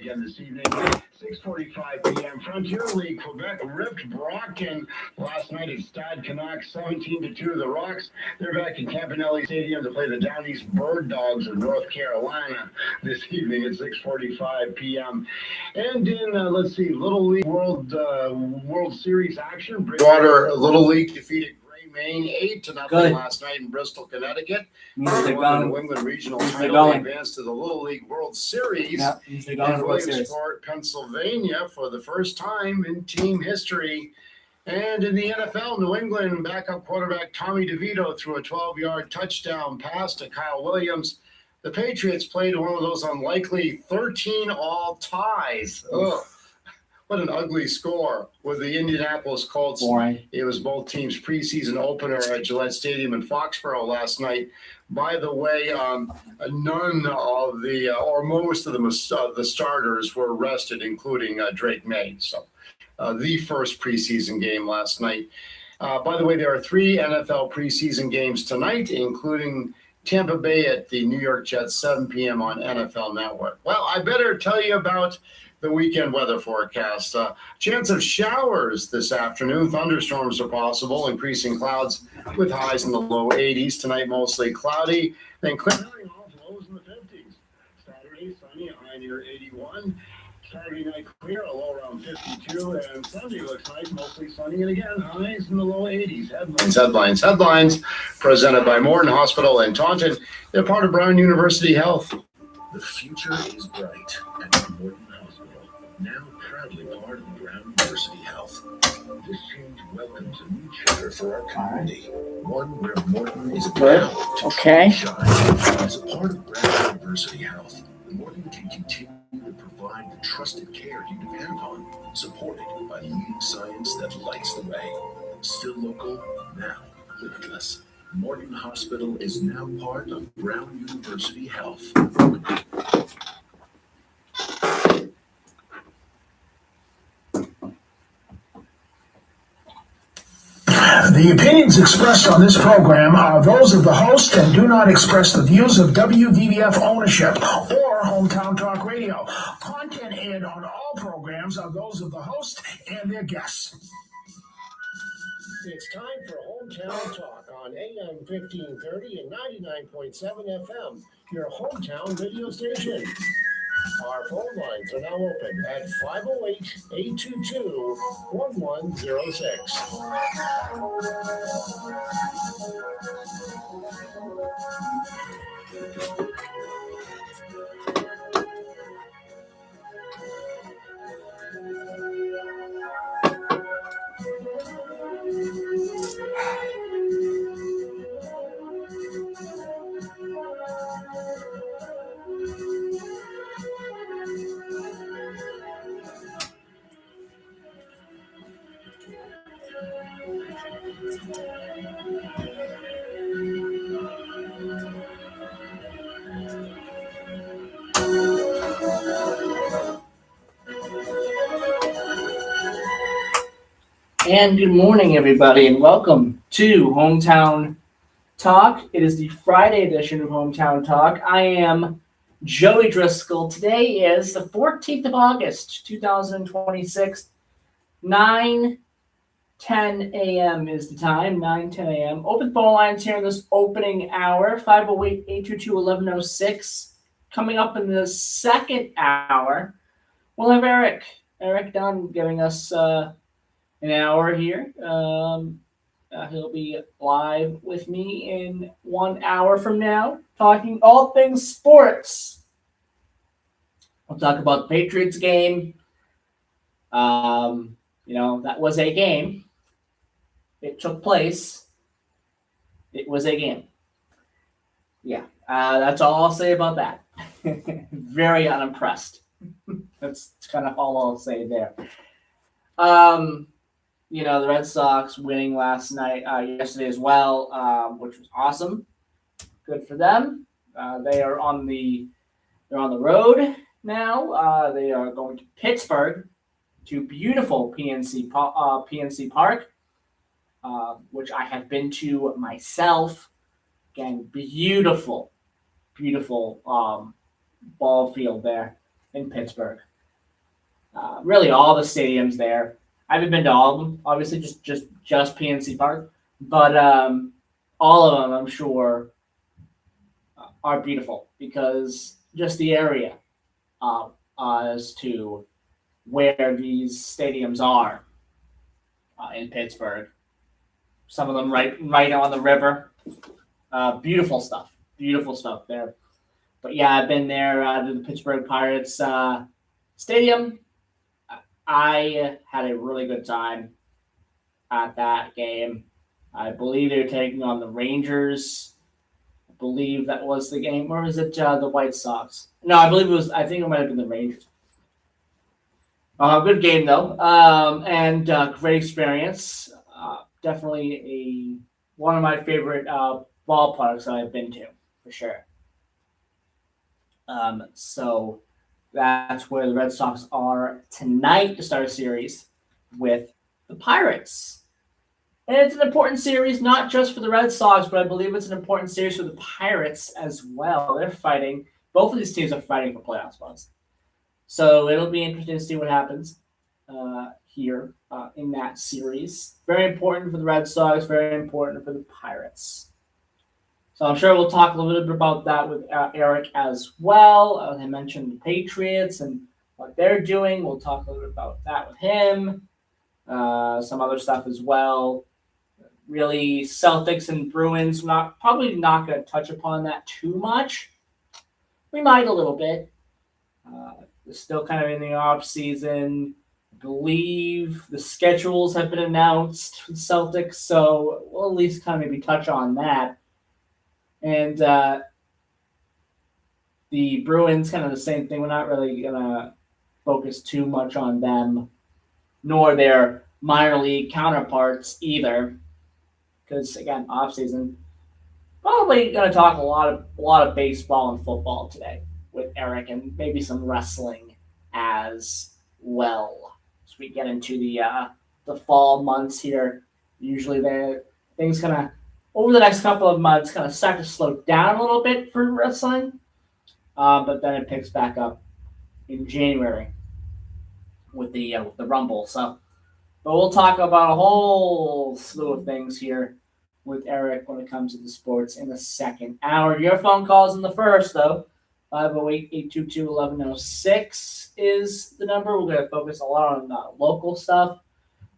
again this evening. 6:45 p.m. Frontier League Quebec ripped Brockton last night at Stade Canuck 17-2. The Rocks, they're back in Campanelli Stadium to play the Down East Bird Dogs of North Carolina this evening at 6:45 p.m. And in, Little League World Series action, Bridgewater Little League defeated Maine 8-0 last night in Bristol, Connecticut. They won the New England Regional title. They advanced to the Little League World Series in Williamsport, Pennsylvania for the first time in team history. And in the NFL, New England backup quarterback Tommy DeVito threw a 12-yard touchdown pass to Kyle Williams. The Patriots played one of those unlikely 13-all ties. Ugh. What an ugly score with the Indianapolis Colts. Boring. It was both teams' preseason opener at Gillette Stadium in Foxborough last night. By the way, none of the, or most of the starters were rested, including Drake May. So the first preseason game last night. By the way, there are 3 NFL preseason games tonight, including Tampa Bay at the New York Jets, 7 p.m. on NFL Network. Well, I better tell you about the weekend weather forecast. Chance of showers this afternoon. Thunderstorms are possible, increasing clouds with highs in the low 80s. Tonight, mostly cloudy. Then clearing off, lows in the 50s. Saturday, sunny, high near 81. Saturday night clear, a low around 52. And Sunday looks nice, mostly sunny. And again, highs in the low 80s. Headlines presented by Morton Hospital in Taunton. They're part of Brown University Health. The future is bright at Morton Hospital, now proudly part of Brown University Health. This change welcomes a new charter for our community, one where Morton is proud to shine. As a part of Brown University Health, Morton can continue to provide the trusted care you depend on, supported by leading science that lights the way. Still local, now limitless. Morton Hospital is now part of Brown University Health. The opinions expressed on this program are those of the host and do not express the views of WVBF ownership or Hometown Talk Radio. Content aired on all programs are those of the host and their guests. It's time for Hometown Talk on AM 1530 and 99.7 FM, your hometown radio station. Our phone lines are now open at 508-822-1106. And good morning, everybody, and welcome to Hometown Talk. It is the Friday edition of Hometown Talk. I am Joey Driscoll. Today is the 14th of August, 2026. 9:10 a.m. is the time, 9:10 a.m. Open phone lines here in this opening hour, 508-822-1106. Coming up in the second hour, we'll have Eric Dunn giving us an hour here. He'll be live with me in 1 hour from now, talking all things sports. We'll talk about the Patriots game. That was a game. It took place. It was a game. Yeah, that's all I'll say about that. Very unimpressed. That's kind of all I'll say there. The Red Sox winning yesterday as well, which was awesome. Good for them. They are on the road now. They are going to Pittsburgh, to beautiful PNC Park, which I have been to myself. Again, beautiful ball field there in Pittsburgh. really all the stadiums there. I haven't been to all of them, obviously, just PNC Park, but all of them, I'm sure, are beautiful because just the area as to where these stadiums are in Pittsburgh. Some of them right on the river. Beautiful stuff there. But yeah, I've been there to the Pittsburgh Pirates stadium. I had a really good time at that game. I believe they were taking on the Rangers. I believe that was the game. Or was it the White Sox? No, I think it might have been the Rangers. Good game though, and great experience. Definitely one of my favorite ballparks that I've been to for sure. So that's where the Red Sox are tonight to start a series with the Pirates. And it's an important series, not just for the Red Sox, but I believe it's an important series for the Pirates as well. They're fighting. Both of these teams are fighting for playoff spots. So it'll be interesting to see what happens here in that series. Very important for the Red Sox, very important for the Pirates. So I'm sure we'll talk a little bit about that with Eric as well. I mentioned the Patriots and what they're doing. We'll talk a little bit about that with him. Some other stuff as well. Really, Celtics and Bruins, probably not going to touch upon that too much. We might a little bit. They're still kind of in the off season. I believe the schedules have been announced for the Celtics, so we'll at least kind of maybe touch on that. And the Bruins, kind of the same thing. We're not really going to focus too much on them, nor their minor league counterparts either, because again, off season. Probably going to talk a lot of baseball and football today with Eric, and maybe some wrestling as well. As we get into the fall months here, usually things kind of over the next couple of months kind of start to slow down a little bit for wrestling, but then it picks back up in January with the Rumble. So, but we'll talk about a whole slew of things here with Eric when it comes to the sports in the second hour. Your phone calls in the first, though. 508-822-1106 is the number. We're going to focus a lot on local stuff.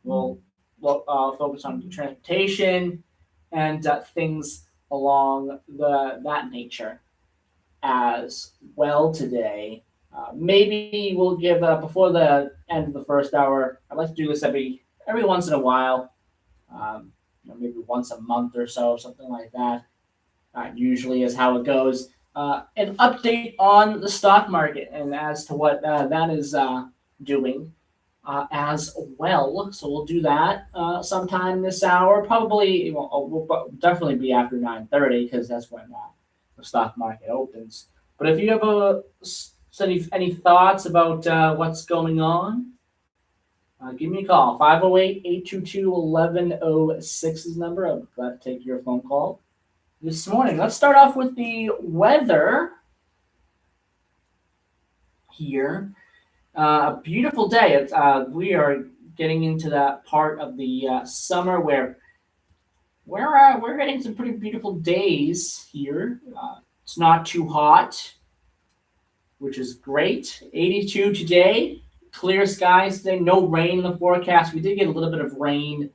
We'll focus on transportation and things along that nature as well today. Maybe we'll give before the end of the first hour. I'd like to do this every once in a while, maybe once a month or so, something like that. Usually is how it goes. An update on the stock market and as to what that is doing as well. So we'll do that sometime this hour. Probably will definitely be after 9:30 because that's when the stock market opens. But if you have any thoughts about what's going on, give me a call. 508-822-1106 is the number. I'm glad to take your phone call this morning. Let's start off with the weather here. A beautiful day. We are getting into that part of the summer where we're getting some pretty beautiful days here. It's not too hot, which is great. 82 today. Clear skies today. No rain in the forecast. We did get a little bit of rain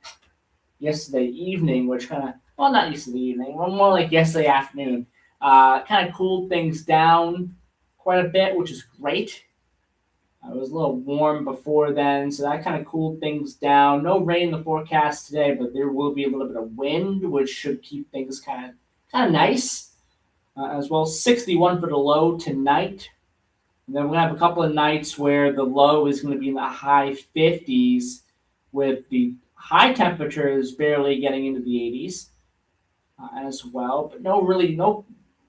yesterday evening, which kind of, well, not yesterday evening, more like yesterday afternoon. Kind of cooled things down quite a bit, which is great. It was a little warm before then, so that kind of cooled things down. No rain in the forecast today, but there will be a little bit of wind, which should keep things kind of nice as well. 61 for the low tonight. And then we're going to have a couple of nights where the low is going to be in the high 50s with the high temperatures barely getting into the 80s as well. But no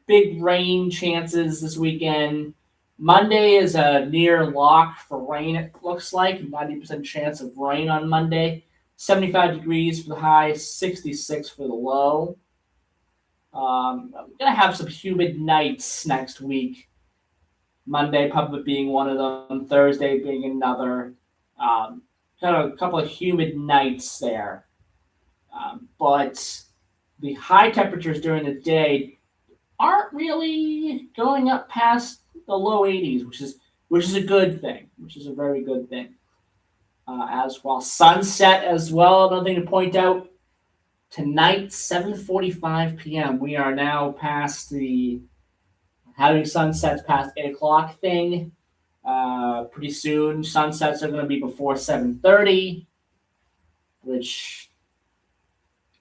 big rain chances this weekend. Monday is a near lock for rain, it looks like. 90% chance of rain on Monday. 75 degrees for the high, 66 for the low. We're going to have some humid nights next week Monday probably being one of them, Thursday being another. Kind of a couple of humid nights there. But the high temperatures during the day aren't really going up past the low 80s, which is a good thing, which is a very good thing. As well, sunset as well. Another thing to point out: tonight, 7:45 p.m. We are now past the having sunsets past 8 o'clock thing. Pretty soon, sunsets are going to be before 7:30, which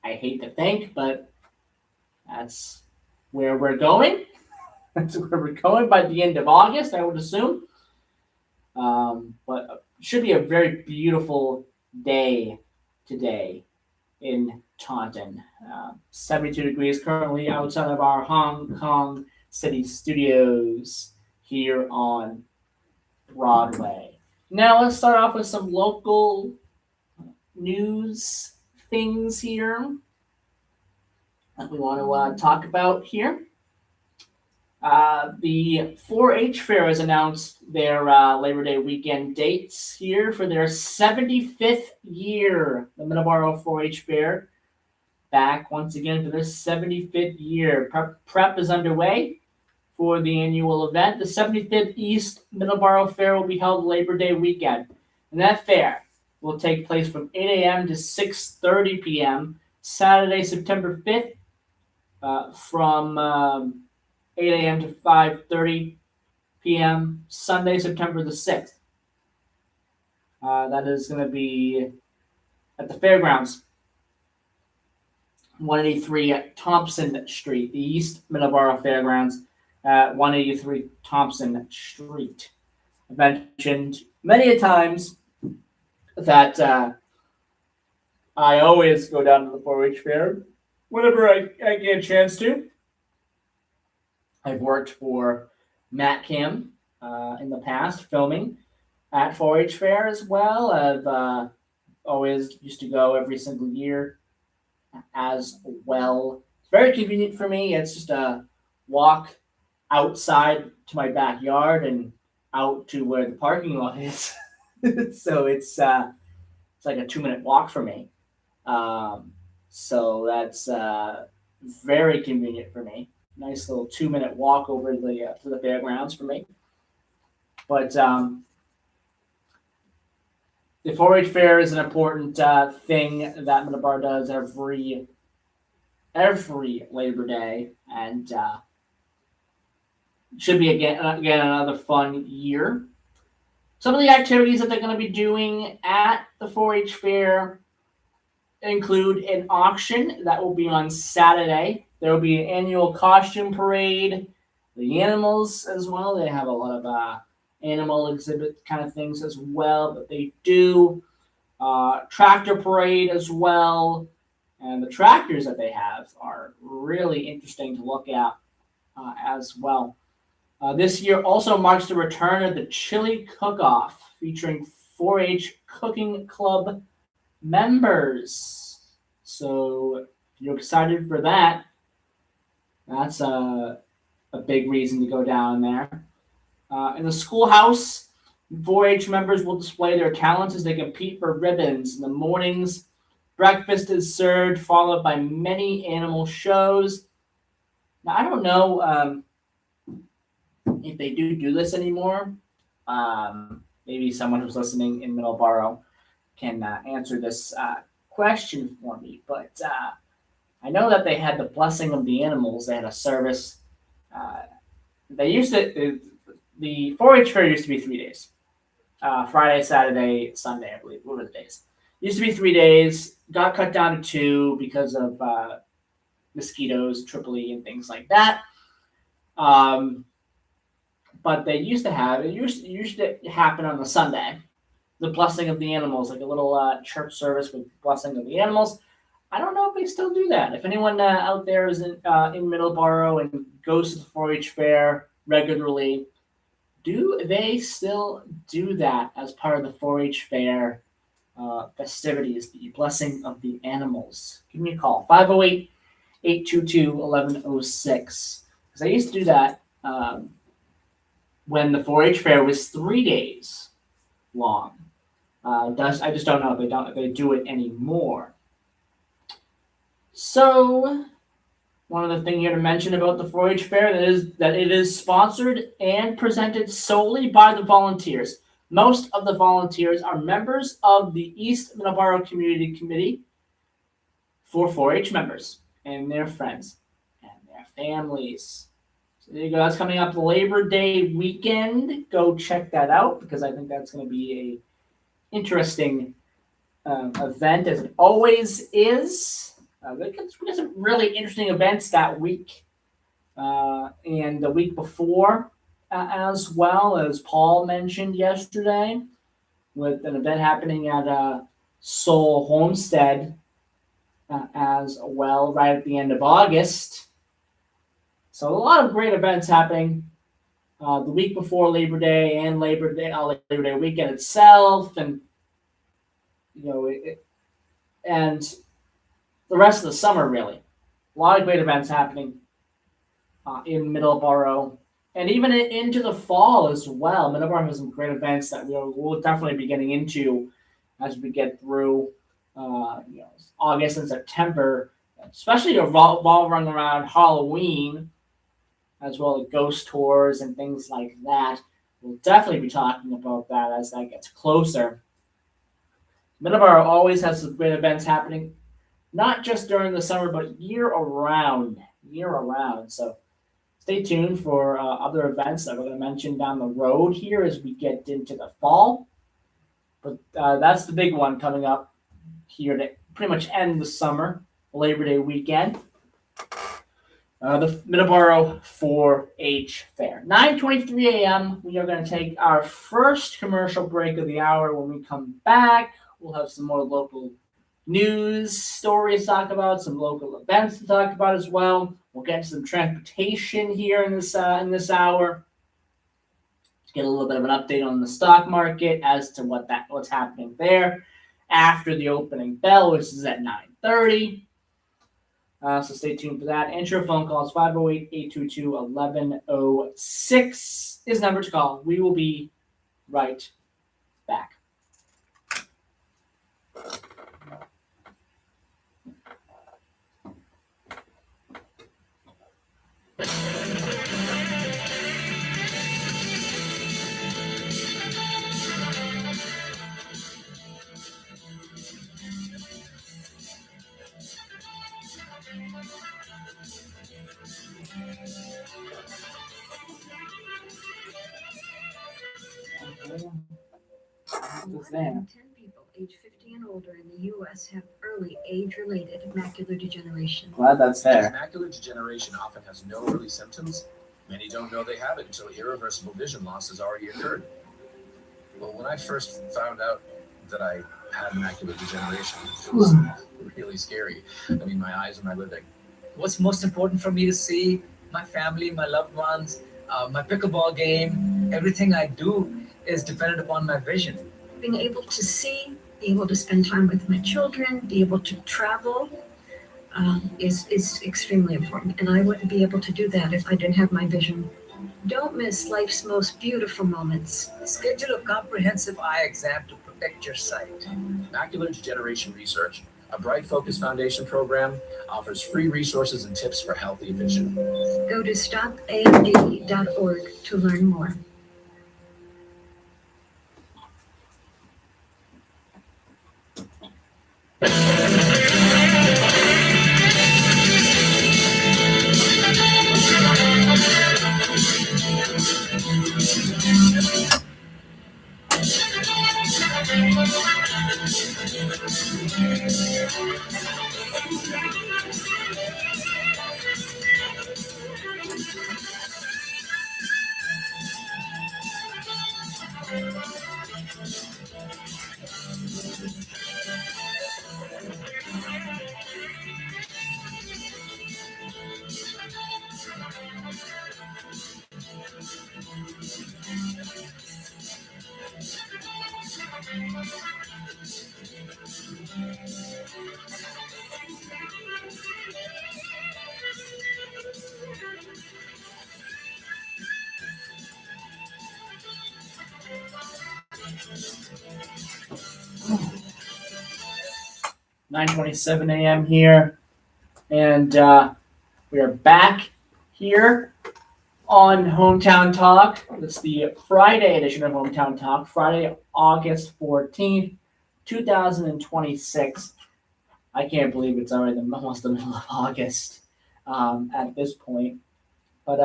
I hate to think, but that's where we're going. That's where we're going by the end of August, I would assume. But it should be a very beautiful day today in Taunton. 72 degrees currently outside of our Hong Kong City studios here on Broadway. Now let's start off with some local news things here that we want to talk about here. The 4-H Fair has announced their Labor Day weekend dates here for their 75th year. The Middleborough 4-H Fair back once again for their 75th year. Prep is underway for the annual event. The 75th East Middleborough Fair will be held Labor Day weekend. And that fair will take place from 8 a.m. to 6:30 p.m. Saturday, September 5th from 8 a.m. to 5:30 p.m. Sunday, September the 6th. That is going to be at the fairgrounds, 183 Thompson Street, the East Middleborough Fairgrounds at 183 Thompson Street. I've mentioned many a times that I always go down to the 4-H Fair whenever I get a chance to. I've worked for Matt Kim in the past, filming at 4-H Fair as well. I've always used to go every single year as well. It's very convenient for me. It's just a walk outside to my backyard and out to where the parking lot is. So it's like a 2-minute walk for me. So that's very convenient for me. Nice little 2-minute walk over to the fairgrounds for me. But the 4-H Fair is an important thing that Middleborough does every Labor Day, and should be again another fun year. Some of the activities that they're going to be doing at the 4-H Fair include an auction that will be on Saturday. There will be an annual costume parade, the animals as well. They have a lot of animal exhibit kind of things as well that they do. Tractor parade as well. And the tractors that they have are really interesting to look at as well. This year also marks the return of the Chili Cook-Off, featuring 4-H Cooking Club members. So if you're excited for that, that's a big reason to go down there. In the schoolhouse, 4-H members will display their talents as they compete for ribbons. In the mornings, breakfast is served, followed by many animal shows. Now, I don't know if they do this anymore. Maybe someone who's listening in Middleborough can answer this question for me. But I know that they had the blessing of the animals. They had a service. They used to. The 4-H Fair used to be 3 days. Friday, Saturday, Sunday, I believe. What were the days? Used to be 3 days. Got cut down to 2 because of mosquitoes, Tripoli, and things like that. But they used to have it. Used to happen on the Sunday. The blessing of the animals, like a little church service with blessing of the animals. I don't know if they still do that. If anyone out there is in Middleborough and goes to the 4-H Fair regularly, do they still do that as part of the 4-H Fair festivities, the blessing of the animals? Give me a call, 508-822-1106. Because I used to do that when the 4-H fair was 3 days long. I just don't know if they do it anymore. So one of the things here to mention about the 4-H fair is that it is sponsored and presented solely by the volunteers. Most of the volunteers are members of the East Middleborough Community Committee for 4-H members and their friends and their families. So there you go. That's coming up Labor Day weekend. Go check that out because I think that's going to be a interesting event, as it always is. We got some really interesting events that week and the week before, as well, as Paul mentioned yesterday, with an event happening at Seoul Homestead as well, right at the end of August. So a lot of great events happening the week before Labor Day and Labor Day weekend itself, and and the rest of the summer, really. A lot of great events happening in Middleborough, and even into the fall as well. Middleborough has some great events that we'll definitely be getting into as we get through August and September, especially revolving around Halloween, as well as ghost tours and things like that. We'll definitely be talking about that as that gets closer. Middleborough always has some great events happening, not just during the summer, but year around. So stay tuned for other events that we're going to mention down the road here as we get into the fall. But that's the big one coming up here to pretty much end the summer, Labor Day weekend. The Middleborough 4-H Fair. 9:23 a.m. We are going to take our first commercial break of the hour. When we come back, we'll have some more local news stories to talk about, some local events to talk about as well. We'll get to some transportation here in this hour. Get a little bit of an update on the stock market as to what's happening there after the opening bell, which is at 9:30. So stay tuned for that. Answer your phone calls. 508-822-1106 is the number to call. We will be right back. More than 10 people age 50 and older in the U.S. have early age-related macular degeneration. Glad that's there. Macular degeneration often has no early symptoms. Many don't know they have it until irreversible vision loss has already occurred. Well, when I first found out that I had macular degeneration, it was really scary. I mean, my eyes were not living. What's most important for me to see my family, my loved ones, my pickleball game, everything I do is dependent upon my vision. Being able to see, be able to spend time with my children, be able to travel is extremely important. And I wouldn't be able to do that if I didn't have my vision. Don't miss life's most beautiful moments. Schedule a comprehensive eye exam to protect your sight. Macular Degeneration Research, a Bright Focus Foundation program, offers free resources and tips for healthy vision. Go to stopamd.org to learn more. 9:27 a.m. here, and we are back here on Hometown Talk. It's the Friday edition of Hometown Talk, Friday, August 14th, 2026. I can't believe it's already almost the middle of August at this point. But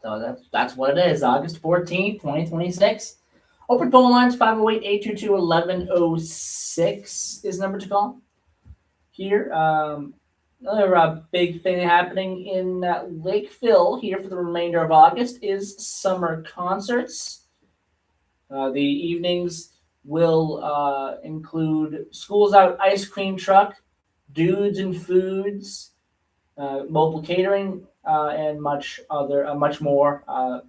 so that's what it is, August 14th, 2026. Open phone lines, 508-822-1106 is the number to call. Here, another big thing happening in Lakeville here for the remainder of August is summer concerts. The evenings will include Schools Out Ice Cream Truck, Dudes and Foods, mobile catering, and much more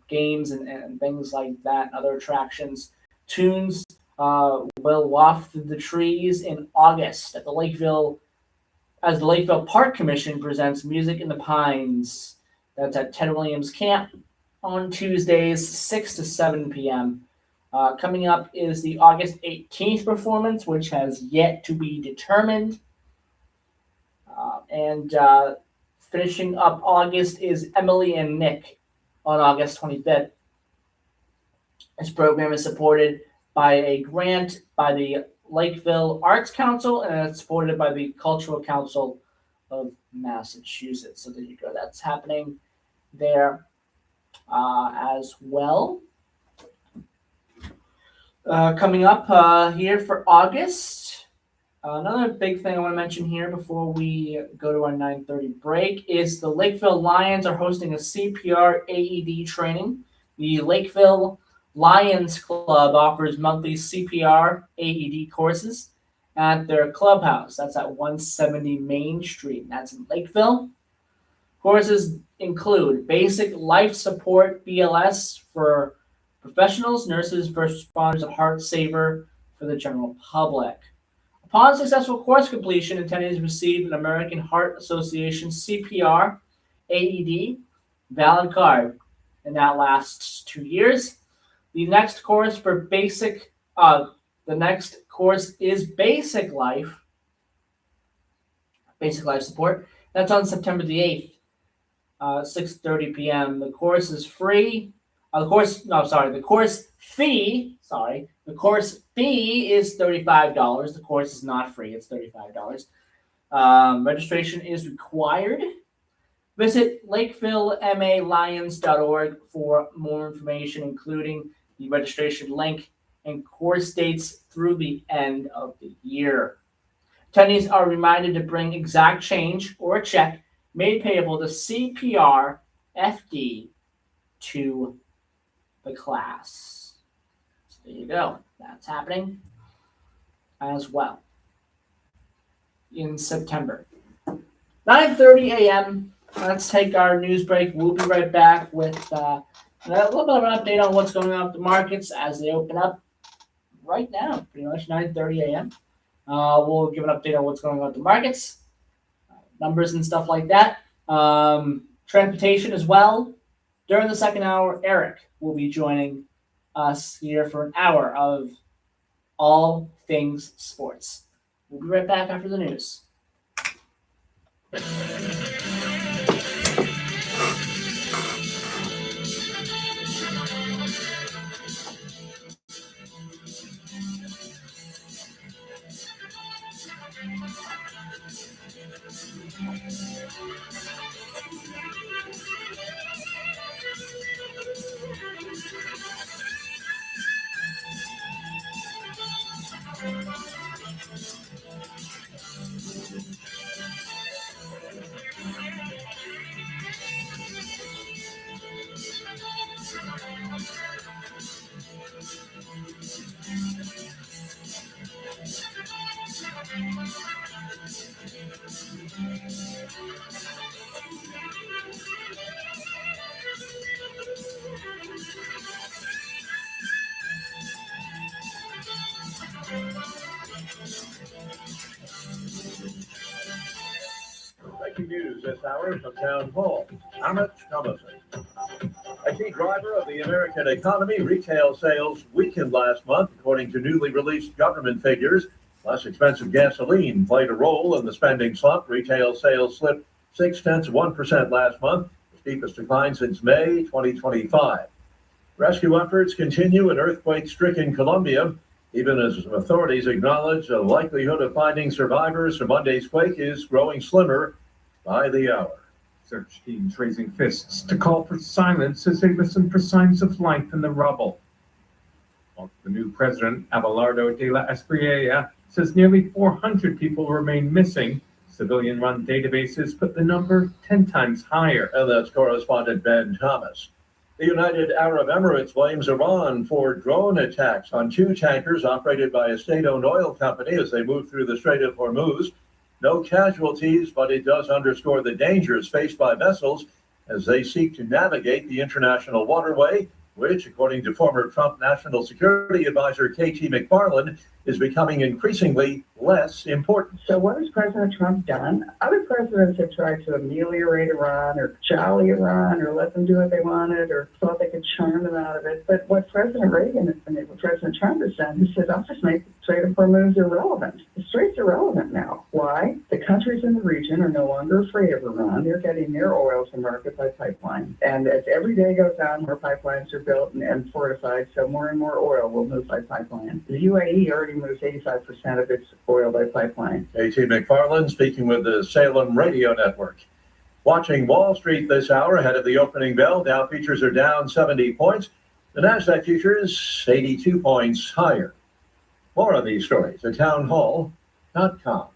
games and things like that, other attractions. Tunes will waft through the trees in August at the Lakeville Park Commission presents Music in the Pines. That's at Ted Williams Camp on Tuesdays, 6 to 7 p.m. Coming up is the August 18th performance, which has yet to be determined. And finishing up August is Emily and Nick on August 25th. This program is supported by a grant by the Lakeville Arts Council, and it's supported by the Cultural Council of Massachusetts. So there you go. That's happening there as well. Coming up here for August, another big thing I want to mention here before we go to our 9:30 break is the Lakeville Lions are hosting a CPR AED training. The Lakeville Lions Club offers monthly CPR AED courses at their clubhouse. That's at 170 Main Street. That's in Lakeville. Courses include basic life support BLS for professionals, nurses, first responders, and Heart Saver for the general public. Upon successful course completion, attendees receive an American Heart Association CPR AED valid card, and that lasts 2 years. The next course for basic is basic life support. That's on September the 8th, 6:30 p.m. The course is free. The course fee is $35. The course is not free. It's $35. Registration is required. Visit LakevilleMALions.org for more information, including the registration link and course dates through the end of the year. Attendees are reminded to bring exact change or a check made payable to CPR FD to the class. So there you go. That's happening as well in September. 9:30 a.m. Let's take our news break. We'll be right back with a little bit of an update on what's going on with the markets as they open up right now, pretty much 9:30 a.m. We'll give an update on what's going on with the markets, numbers and stuff like that. Transportation as well. During the second hour, Eric will be joining us here for an hour of all things sports. We'll be right back after the news. Breaking news this hour from Town Hall. Amit Thomason. A key driver of the American economy, retail sales weakened last month, according to newly released government figures. Less expensive gasoline played a role in the spending slump. Retail sales slipped 0.6% last month, the steepest decline since May 2025. Rescue efforts continue in earthquake-stricken Colombia, even as authorities acknowledge the likelihood of finding survivors from Monday's quake is growing slimmer by the hour. Search teams raising fists to call for silence as they listen for signs of life in the rubble. While the new president, Abelardo de la Espriella, says nearly 400 people remain missing, civilian-run databases put the number 10 times higher. And that's correspondent Ben Thomas. The United Arab Emirates blames Iran for drone attacks on 2 tankers operated by a state-owned oil company as they move through the Strait of Hormuz. No casualties, but it does underscore the dangers faced by vessels as they seek to navigate the international waterway, which, according to former Trump National Security Advisor KT McFarland, is becoming increasingly less important. So what has President Trump done? Other presidents have tried to ameliorate Iran or jolly Iran or let them do what they wanted or thought they could charm them out of it. But what President Reagan and what President Trump has done, he said, I'll just make the Strait of Hormuz irrelevant. The Strait's irrelevant now. Why? The countries in the region are no longer afraid of Iran. They're getting their oil to market by pipeline. And as every day goes on, more pipelines are built and fortified, so more and more oil will move by pipeline. The UAE already moves 85% of its oil by pipeline. KT McFarland speaking with the Salem Radio Network. Watching Wall Street this hour ahead of the opening bell, Dow futures are down 70 points. The NASDAQ futures 82 points higher. More on these stories at townhall.com.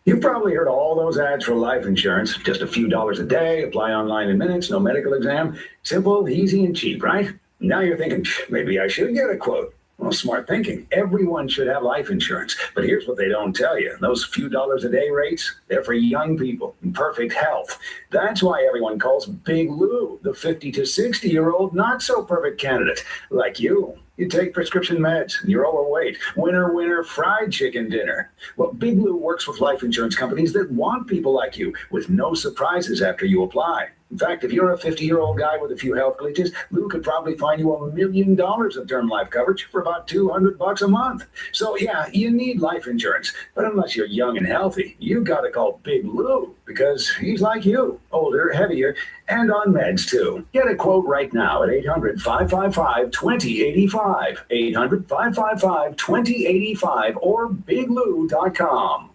You've probably heard all those ads for life insurance. Just a few dollars a day, apply online in minutes, no medical exam. Simple, easy, and cheap, right? Now you're thinking, maybe I should get a quote. Well, smart thinking. Everyone should have life insurance. But here's what they don't tell you. Those few dollars a day rates, they're for young people in perfect health. That's why everyone calls Big Lou the 50 to 60-year-old not so perfect candidate like you. You take prescription meds, and you're overweight. Winner, winner, fried chicken dinner. Well, Big Lou works with life insurance companies that want people like you with no surprises after you apply. In fact, if you're a 50-year-old guy with a few health glitches, Lou could probably find you $1 million of term life coverage for about $200 a month. So yeah, you need life insurance. But unless you're young and healthy, you gotta call Big Lou because he's like you, older, heavier, and on meds too. Get a quote right now at 800-555-2085, 800-555-2085, or biglou.com.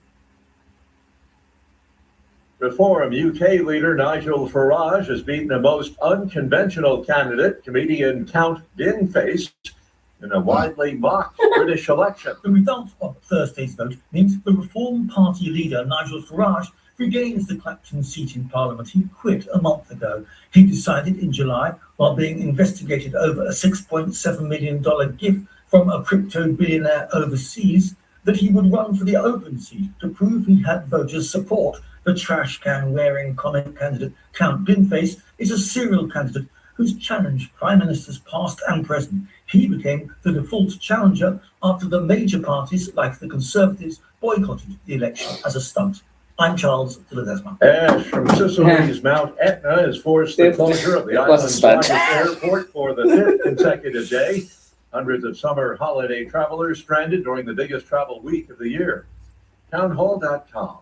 Reform UK leader Nigel Farage has beaten a most unconventional candidate, comedian Count Dinface, in a widely mocked British election. The result of Thursday's vote means the Reform Party leader Nigel Farage regains the Clapton seat in Parliament he quit a month ago. He decided in July, while being investigated over a $6.7 million gift from a crypto billionaire overseas, that he would run for the open seat to prove he had voters' support. The trash can wearing comment candidate Count Dinface is a serial candidate who's challenged prime ministers past and present. He became the default challenger after the major parties like the Conservatives boycotted the election as a stunt. I'm Charles de Ledesma. Ash from Sicily's Mount Etna has forced the closure of the island's largest airport for the 5th consecutive day. Hundreds of summer holiday travelers stranded during the biggest travel week of the year. Townhall.com.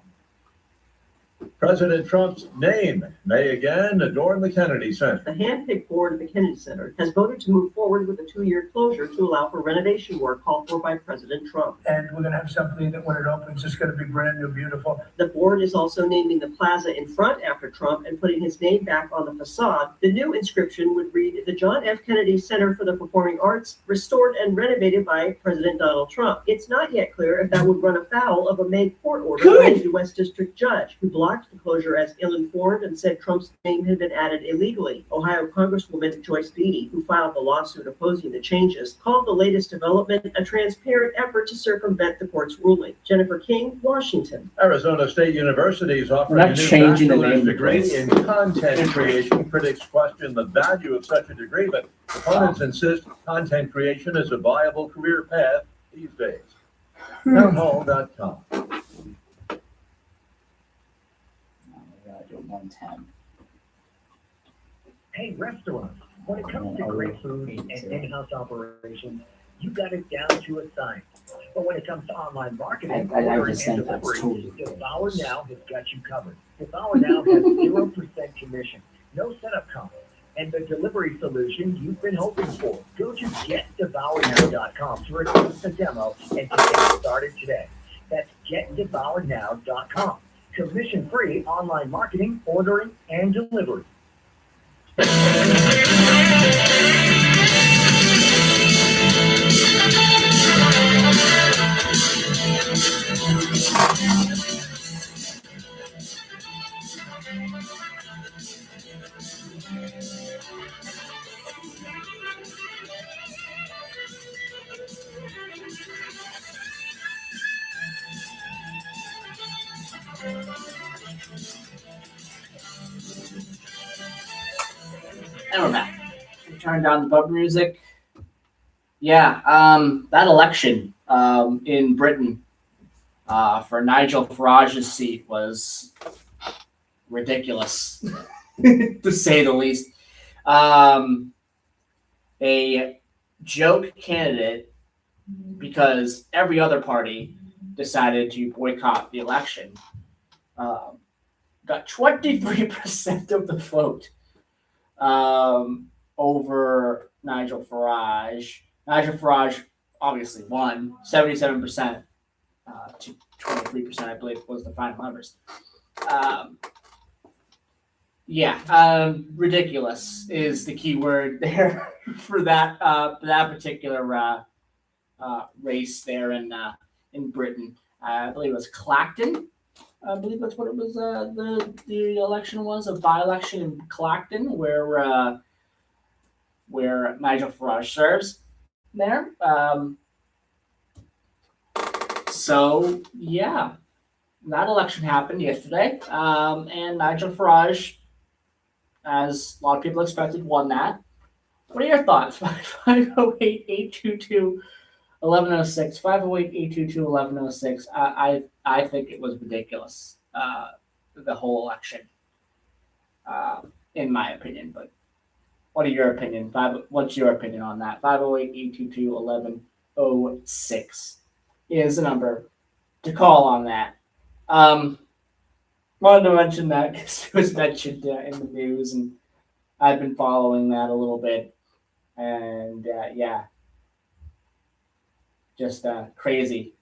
President Trump's name may again adorn the Kennedy Center. The hand-picked board of the Kennedy Center has voted to move forward with a 2-year closure to allow for renovation work called for by President Trump. And we're going to have something that when it opens, it's going to be brand new, beautiful. The board is also naming the plaza in front after Trump and putting his name back on the facade. The new inscription would read, "The John F. Kennedy Center for the Performing Arts, restored and renovated by President Donald Trump." It's not yet clear if that would run afoul of a May court order by a U.S. District Judge who blocked the closure as ill-informed and said Trump's name had been added illegally. Ohio Congresswoman Joyce Beatty, who filed the lawsuit opposing the changes, called the latest development a transparent effort to circumvent the court's ruling. Jennifer King, Washington. Arizona State University is offering a new bachelor's degree in content creation. Critics question the value of such a degree, but opponents insist content creation is a viable career path these days. Townhall.com. 110. Hey, restaurants, when it comes to great food and in-house operations, you got it down to a science. But when it comes to online marketing, I ordering just and think that's delivery, totally Devour Now has got you covered. Devour Now has 0% commission, no setup costs, and the delivery solution you've been hoping for. Go to getdevournow.com for a instant demo and to get started today. That's getdevournow.com. Commission-free online marketing, ordering, and delivery. And we're back. Turn down the bumper music. Yeah, that election in Britain for Nigel Farage's seat was ridiculous, to say the least. A joke candidate because every other party decided to boycott the election. Got 23% of the vote over Nigel Farage. Nigel Farage obviously won 77% to 23%, I believe, was the final numbers. Ridiculous is the key word there for that particular race there in Britain. I believe it was Clacton. I believe that's what it was. The election was a by-election in Clacton, where Nigel Farage serves there. So yeah, that election happened yesterday, and Nigel Farage, as a lot of people expected, won that. What are your thoughts? 508-822-1106. 508-822-1106. I think it was ridiculous, the whole election, in my opinion. But what are your opinion? What's your opinion on that? 508-822-1106 is the number to call on that. Wanted to mention that because it was mentioned in the news, and I've been following that a little bit. And just crazy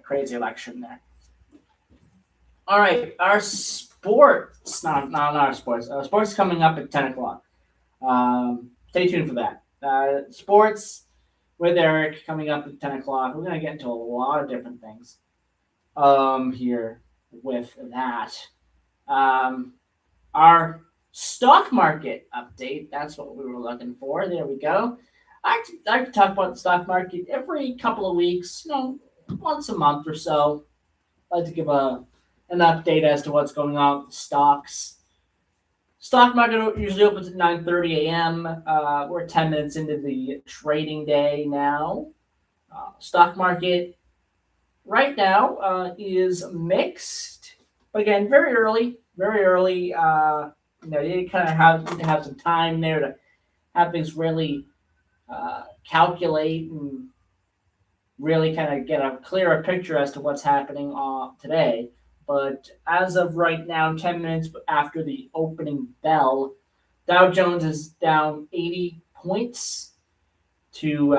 election there. All right, our sports, not our sports. Sports coming up at 10 o'clock. Stay tuned for that. Sports with Eric coming up at 10 o'clock. We're going to get into a lot of different things here with that. Our stock market update, that's what we were looking for. There we go. I like to talk about the stock market every couple of weeks, once a month or so. I like to give an update as to what's going on with the stocks. Stock market usually opens at 9:30 a.m. We're 10 minutes into the trading day now. Stock market right now is mixed, but again, very early. You kind of need to have some time there to have things really calculate and really kind of get a clearer picture as to what's happening today. But as of right now, 10 minutes after the opening bell, Dow Jones is down 80 points to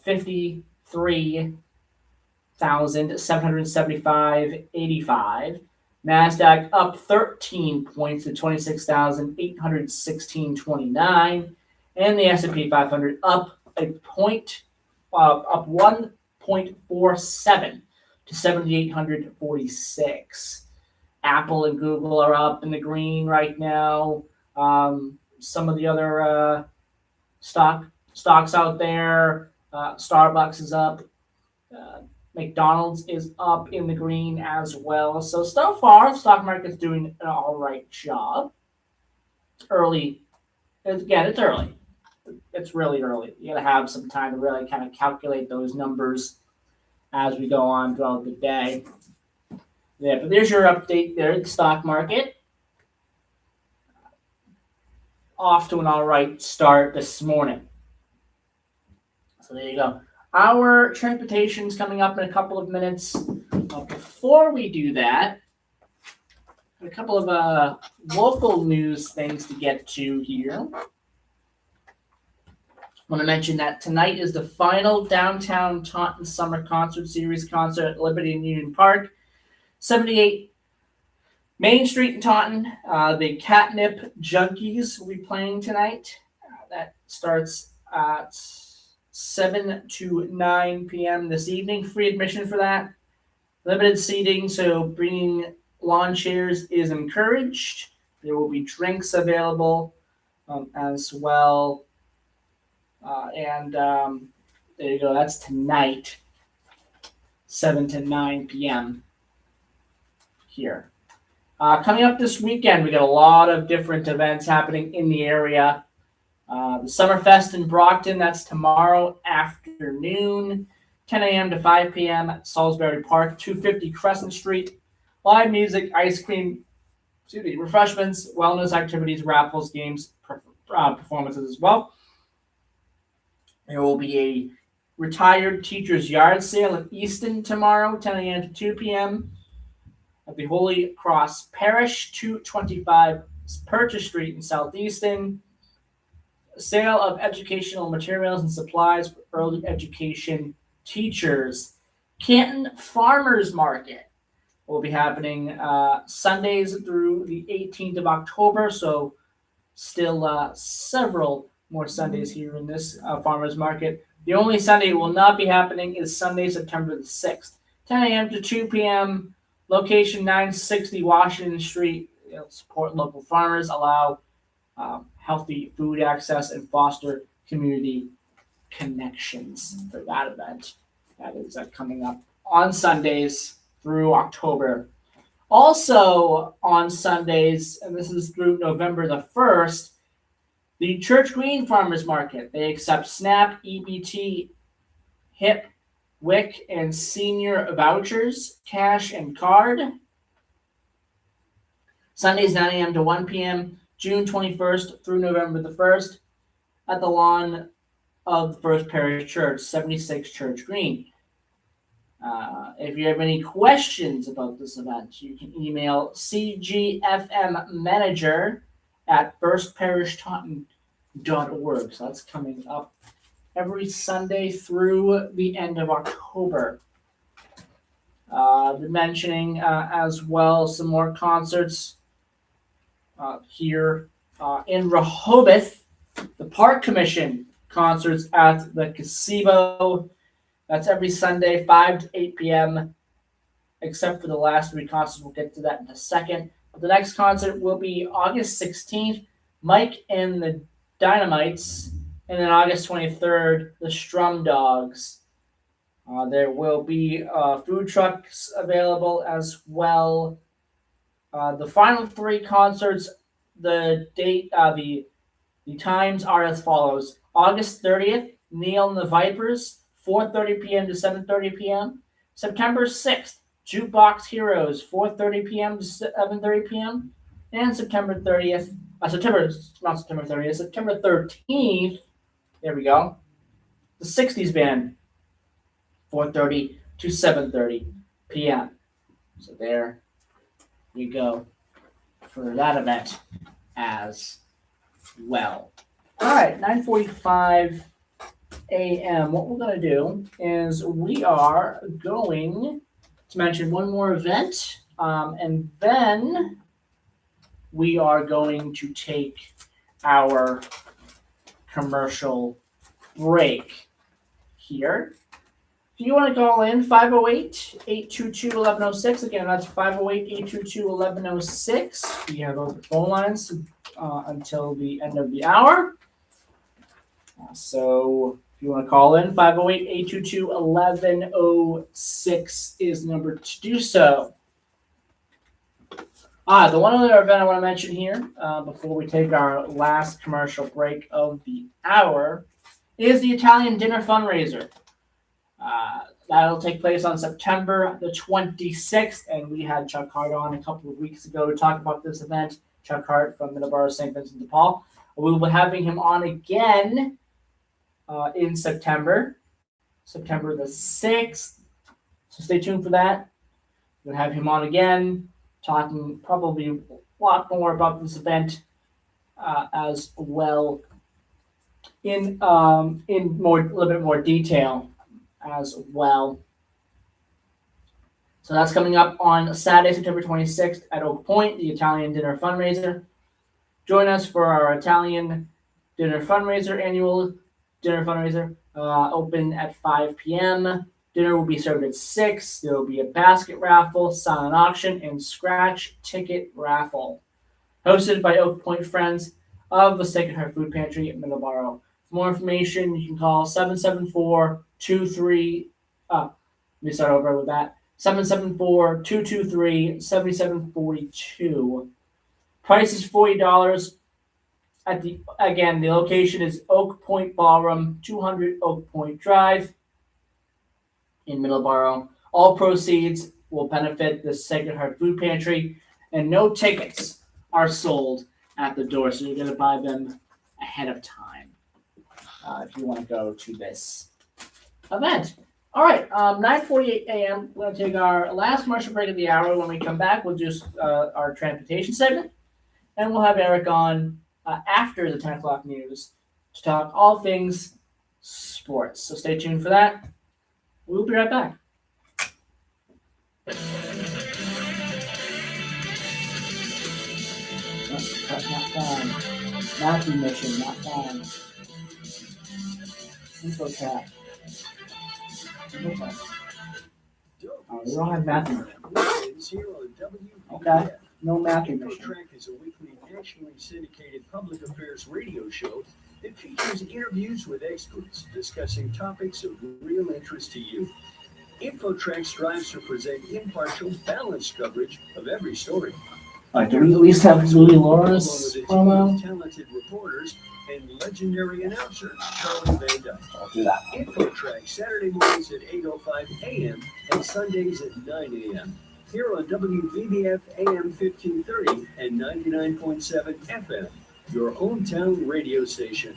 53,775.85. NASDAQ up 13 points to 26,816.29. And the S&P 500 up up 1.47 to 7,846. Apple and Google are up in the green right now. Some of the other stocks out there, Starbucks is up. McDonald's is up in the green as well. So far, the stock market's doing an all right job. It's early. Again, it's early. It's really early. You got to have some time to really kind of calculate those numbers as we go on throughout the day. Yeah, but there's your update there, the stock market. off to an all right start this morning. So there you go. Our transportation's coming up in a couple of minutes. Before we do that, a couple of local news things to get to here. I want to mention that tonight is the final Downtown Taunton Summer Concert Series concert at Liberty and Union Park, 78 Main Street in Taunton. The Catnip Junkies will be playing tonight. That starts at 7 to 9 p.m. this evening. Free admission for that. Limited seating, so bringing lawn chairs is encouraged. There will be drinks available as well. There you go. That's tonight, 7 to 9 p.m. here. Coming up this weekend, we got a lot of different events happening in the area. The Summerfest in Brockton, that's tomorrow afternoon, 10 a.m. to 5 p.m. at Salisbury Park, 250 Crescent Street. Live music, ice cream, refreshments, wellness activities, raffles, games, performances as well. There will be a retired teacher's yard sale in Easton tomorrow, 10 a.m. to 2 p.m. at the Holy Cross Parish, 225 Purchase Street in South Easton. Sale of educational materials and supplies for early education teachers. Canton Farmers Market will be happening Sundays through the 18th of October, so still several more Sundays here in this farmers market. The only Sunday it will not be happening is Sunday, September the 6th, 10 a.m. to 2 p.m. Location 960 Washington Street. Support local farmers, allow healthy food access, and foster community connections for that event. That is coming up on Sundays through October. Also on Sundays, and this is through November the 1st, the Church Green Farmers Market. They accept SNAP, EBT, HIP, WIC, and senior vouchers, cash and card. Sundays 9 a.m. to 1 p.m., June 21st through November the 1st, at the lawn of the First Parish Church, 76 Church Green. If you have any questions about this event, you can email cgfmmanager@firstparishtaunton.org. So that's coming up every Sunday through the end of October. Been mentioning as well some more concerts here in Rehoboth. The Park Commission concerts at the Gazebo. That's every Sunday, 5 to 8 p.m., except for the last three concerts. We'll get to that in a second. But the next concert will be August 16th, Mike and the Dynamites, and then August 23rd, the Strum Dogs. There will be food trucks available as well. The final three concerts, the date, the times are as follows. August 30th, Neil and the Vipers, 4:30 p.m. to 7:30 p.m. September 6th, Jukebox Heroes, 4:30 p.m. to 7:30 p.m. And September 13th, there we go, the 60s Band, 4:30 to 7:30 p.m. So there you go for that event as well. All right, 9:45 a.m. What we're going to do is we are going to mention one more event, and then we are going to take our commercial break here. If you want to call in, 508-822-1106. Again, that's 508-822-1106. We have open phone lines until the end of the hour. So if you want to call in, 508-822-1106 is the number to do so. The one other event I want to mention here before we take our last commercial break of the hour is the Italian Dinner Fundraiser. That'll take place on September the 26th, and we had Chuck Hart on a couple of weeks ago to talk about this event. Chuck Hart from Middleborough St. Vincent de Paul. We will be having him on again in September the 6th. So stay tuned for that. We'll have him on again, talking probably a lot more about this event as well in a little bit more detail as well. So that's coming up on Saturday, September 26th at Oak Point, the Italian dinner fundraiser. Join us for our Italian dinner fundraiser, annual dinner fundraiser, open at 5 p.m. Dinner will be served at 6. There will be a basket raffle, silent auction, and scratch ticket raffle. Hosted by Oak Point Friends of the Sacred Heart Food Pantry at Middleborough. For more information, you can call 774-23... let me start over with that. 774-223-7742. Price is $40. The location is Oak Point Ballroom, 200 Oak Point Drive in Middleborough. All proceeds will benefit the Sacred Heart Food Pantry, and no tickets are sold at the door, so you're going to buy them ahead of time if you want to go to this event. All right, 9:48 a.m. We're going to take our last commercial break of the hour. When we come back, we'll do our transportation segment, and we'll have Eric on after the 10 o'clock news to talk all things sports. So stay tuned for that. We'll be right back. That's not fun. Matthew mission, not fun. Info chat. Oh, we don't have Matthew mission. Okay, no Matthew mission. InfoTrack is a weekly nationally syndicated public affairs radio show that features interviews with experts discussing topics of real interest to you. InfoTrack strives to present impartial, balanced coverage of every story. Do we at least have Louie Laura's Along with a team promo? of talented reporters and legendary announcer Charlie Van Dyke. I'll do that. InfoTrack, Saturday mornings at 8:05 a.m. and Sundays at 9 a.m. Here on WVBF AM 1530 and 99.7 FM, your hometown radio station.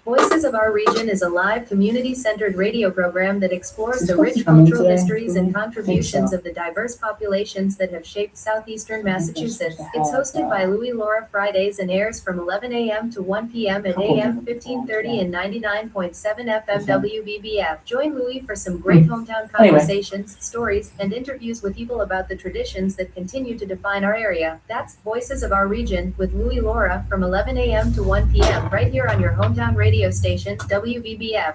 Voices of Our Region is a live, community-centered radio program that explores Is the this rich supposed to come in cultural today? histories and I think contributions so. of the diverse populations that have shaped southeastern Massachusetts. supposed to It's have, hosted by Louie Laura Fridays and airs from 11 a.m. to 1 p.m. at Couple AM different 1530 and 99.7 FM Okay. WBBF. Join Louie for some great hometown Anyway. conversations, stories, and interviews with people about the traditions that continue to define our area. That's Voices of Our Region with Louie Laura from 11 a.m. to 1 p.m. right here on your hometown radio station, WBBF.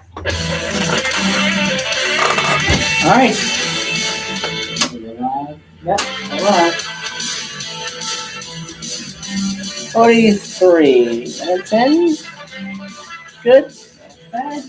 All right. Yep, all right. 43 out of 10. Good. Bad.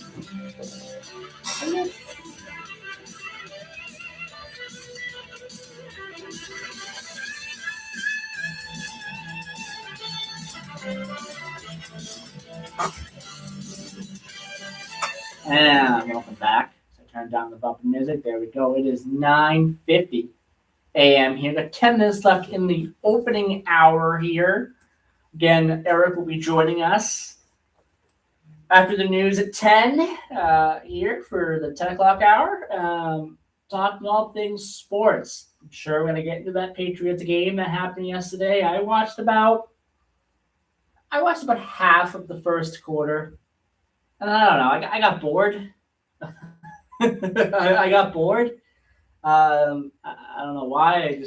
And welcome back. So I turned down the bumper music. There we go. It is 9:50 a.m. here. Got 10 minutes left in the opening hour here. Again, Eric will be joining us after the news at 10 here for the 10 o'clock hour. Talking all things sports. I'm sure we're going to get into that Patriots game that happened yesterday. I watched about half of the first quarter. And I don't know. I got bored. I got bored. I don't know why.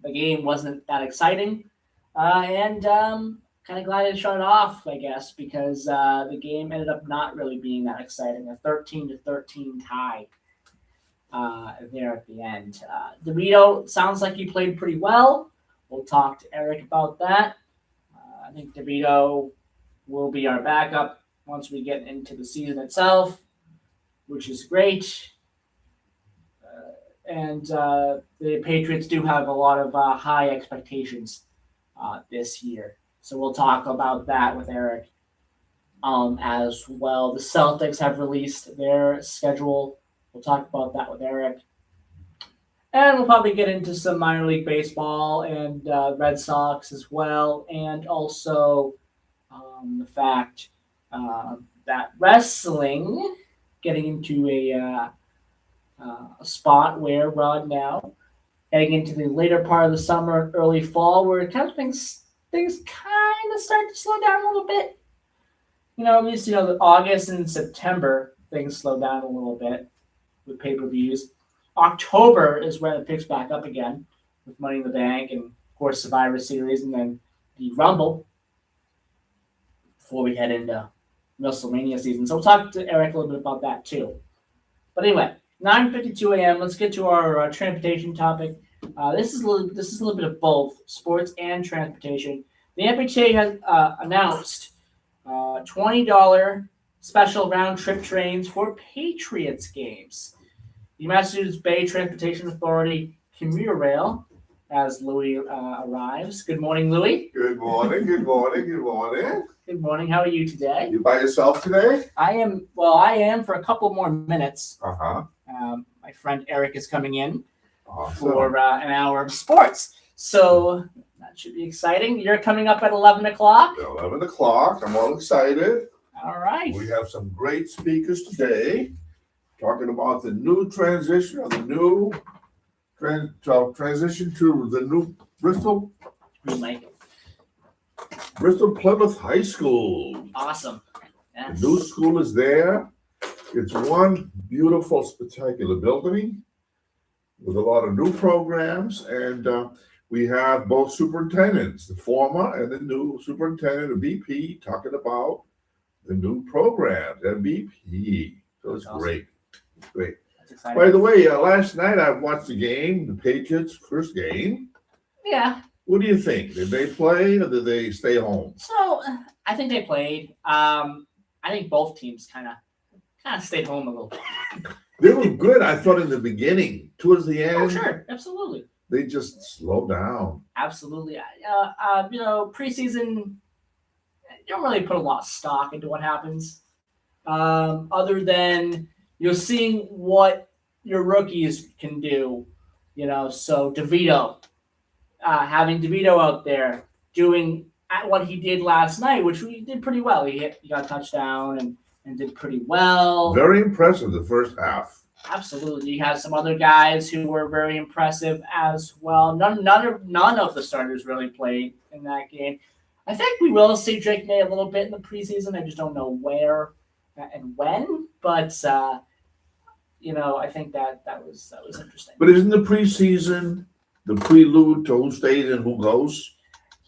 The game wasn't that exciting. And kind of glad I shut it off, I guess, because the game ended up not really being that exciting. A 13-13 tie there at the end. DeVito sounds like he played pretty well. We'll talk to Eric about that. I think DeVito will be our backup once we get into the season itself, which is great. And the Patriots do have a lot of high expectations this year. So we'll talk about that with Eric as well. The Celtics have released their schedule. We'll talk about that with Eric. And we'll probably get into some minor league baseball and Red Sox as well. And also the fact that wrestling getting into a spot where Rod now heading into the later part of the summer, early fall, where kind of things kind of start to slow down a little bit. At least the August and September things slow down a little bit with pay-per-views. October is when it picks back up again with Money in the Bank and, of course, Survivor Series, and then the Rumble before we head into WrestleMania season. So we'll talk to Eric a little bit about that too. But anyway, 9:52 a.m. Let's get to our transportation topic. This is a little bit of both sports and transportation. The MBTA has announced $20 special round trip trains for Patriots games. The Massachusetts Bay Transportation Authority commuter rail, as Louis arrives. Good morning, Louis. Good morning. Good morning. Good morning. Good morning. How are you today? You by yourself today? I am for a couple more minutes. Uh-huh. My friend Eric is coming in Awesome. for an hour of sports. So that should be exciting. You're coming up at 11 o'clock. 11 o'clock. I'm all excited. All right. We have some great speakers today talking about the new transition of the new transition to the new Bristol Plymouth High School. Awesome. Yes. The new school is there. It's one beautiful, spectacular building with a lot of new programs, and we have both superintendents, the former and the new superintendent of BP, talking about the new programs at BP. So it's awesome. Great. It's great. That's exciting. By the way, last night I watched the game, the Patriots' first game. Yeah. What do you think? Did they play or did they stay home? So I think they played. I think both teams kind of stayed home a little bit. They were good, I thought, in the beginning. Towards the end, Oh, sure. Absolutely. they just slowed down. Absolutely. Preseason, you don't really put a lot of stock into what happens. Other than you're seeing what your rookies can do. So DeVito, having DeVito out there doing what he did last night, which he did pretty well. He got a touchdown and did pretty well. Very impressive the first half. Absolutely. You have some other guys who were very impressive as well. None of the starters really played in that game. I think we will see Drake May a little bit in the preseason. I just don't know where and when. But I think that was interesting. But isn't the preseason the prelude to who stays and who goes?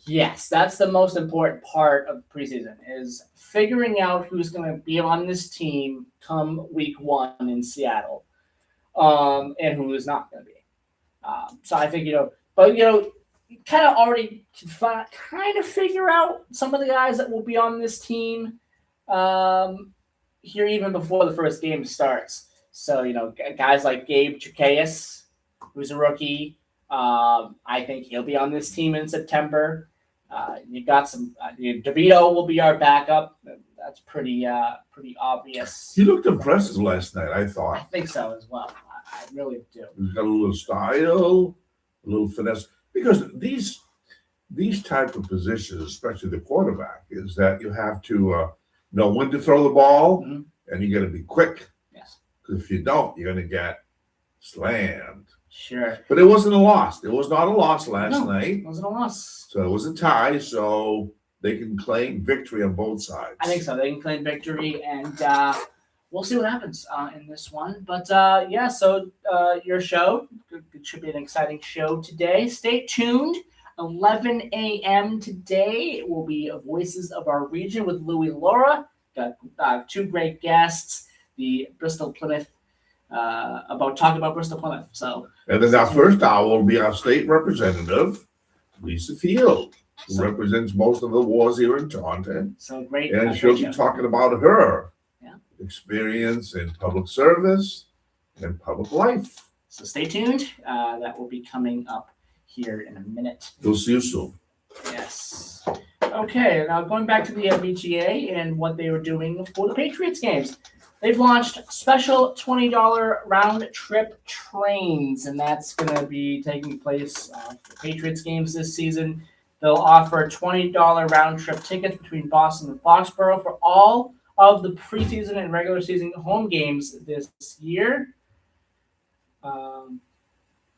Yes, that's the most important part of preseason is figuring out who's going to be on this team come week 1 in Seattle, and who is not going to be. So I think you kind of already kind of figure out some of the guys that will be on this team here even before the first game starts. So guys like Gabe Zacchaeus, who's a rookie. I think he'll be on this team in September. You got some. DeVito will be our backup. That's pretty obvious. He looked impressive last night, I I thought. think so as well. I really do. He's got a little style, a little finesse. Because these type of positions, especially the quarterback, is that you have to know when to throw the ball, Mhm. and you got to be quick. Yes. Because if you don't, you're going to get slammed. Sure. But it wasn't a loss. It was not a loss last No. night. Wasn't a loss. So it was a tie. So they can claim victory on both sides. I think so. They can claim victory, and we'll see what happens in this one. But so your show it should be an exciting show today. Stay tuned. 11 a.m. today. It will be Voices of Our Region with Louis Laura. Got 2 great guests. The Bristol Plymouth talking about Bristol Plymouth. So. And then our first hour will be our state representative, Lisa Field, who represents most of the wards here in Taunton. So great. And she'll be talking about her Yeah. experience in public service and public life. So stay tuned. That will be coming up here in a minute. We'll see you soon. Yes. Okay, now going back to the MBTA and what they were doing for the Patriots games. They've launched special $20 round trip trains, and that's going to be taking place for Patriots games this season. They'll offer $20 round trip tickets between Boston and Foxborough for all of the preseason and regular season home games this year.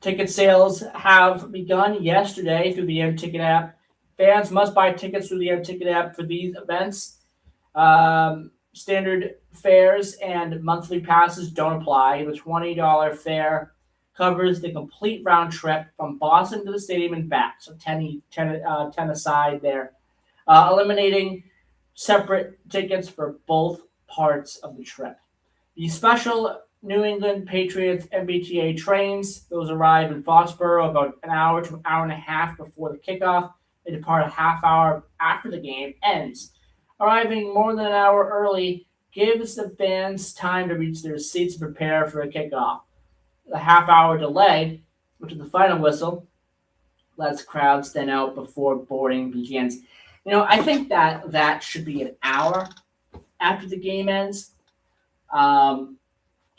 Ticket sales have begun yesterday through the M-Ticket app. Fans must buy tickets through the M-Ticket app for these events. Standard fares and monthly passes don't apply. The $20 fare covers the complete round trip from Boston to the stadium and back. So 10 aside there, eliminating separate tickets for both parts of the trip. The special New England Patriots MBTA trains, those arrive in Foxborough about an hour to an hour and a half before the kickoff. They depart a half hour after the game ends. Arriving more than an hour early gives the fans time to reach their seats and prepare for a kickoff. The half-hour delay, which is the final whistle, lets crowds thin out before boarding begins. I think that should be an hour after the game ends,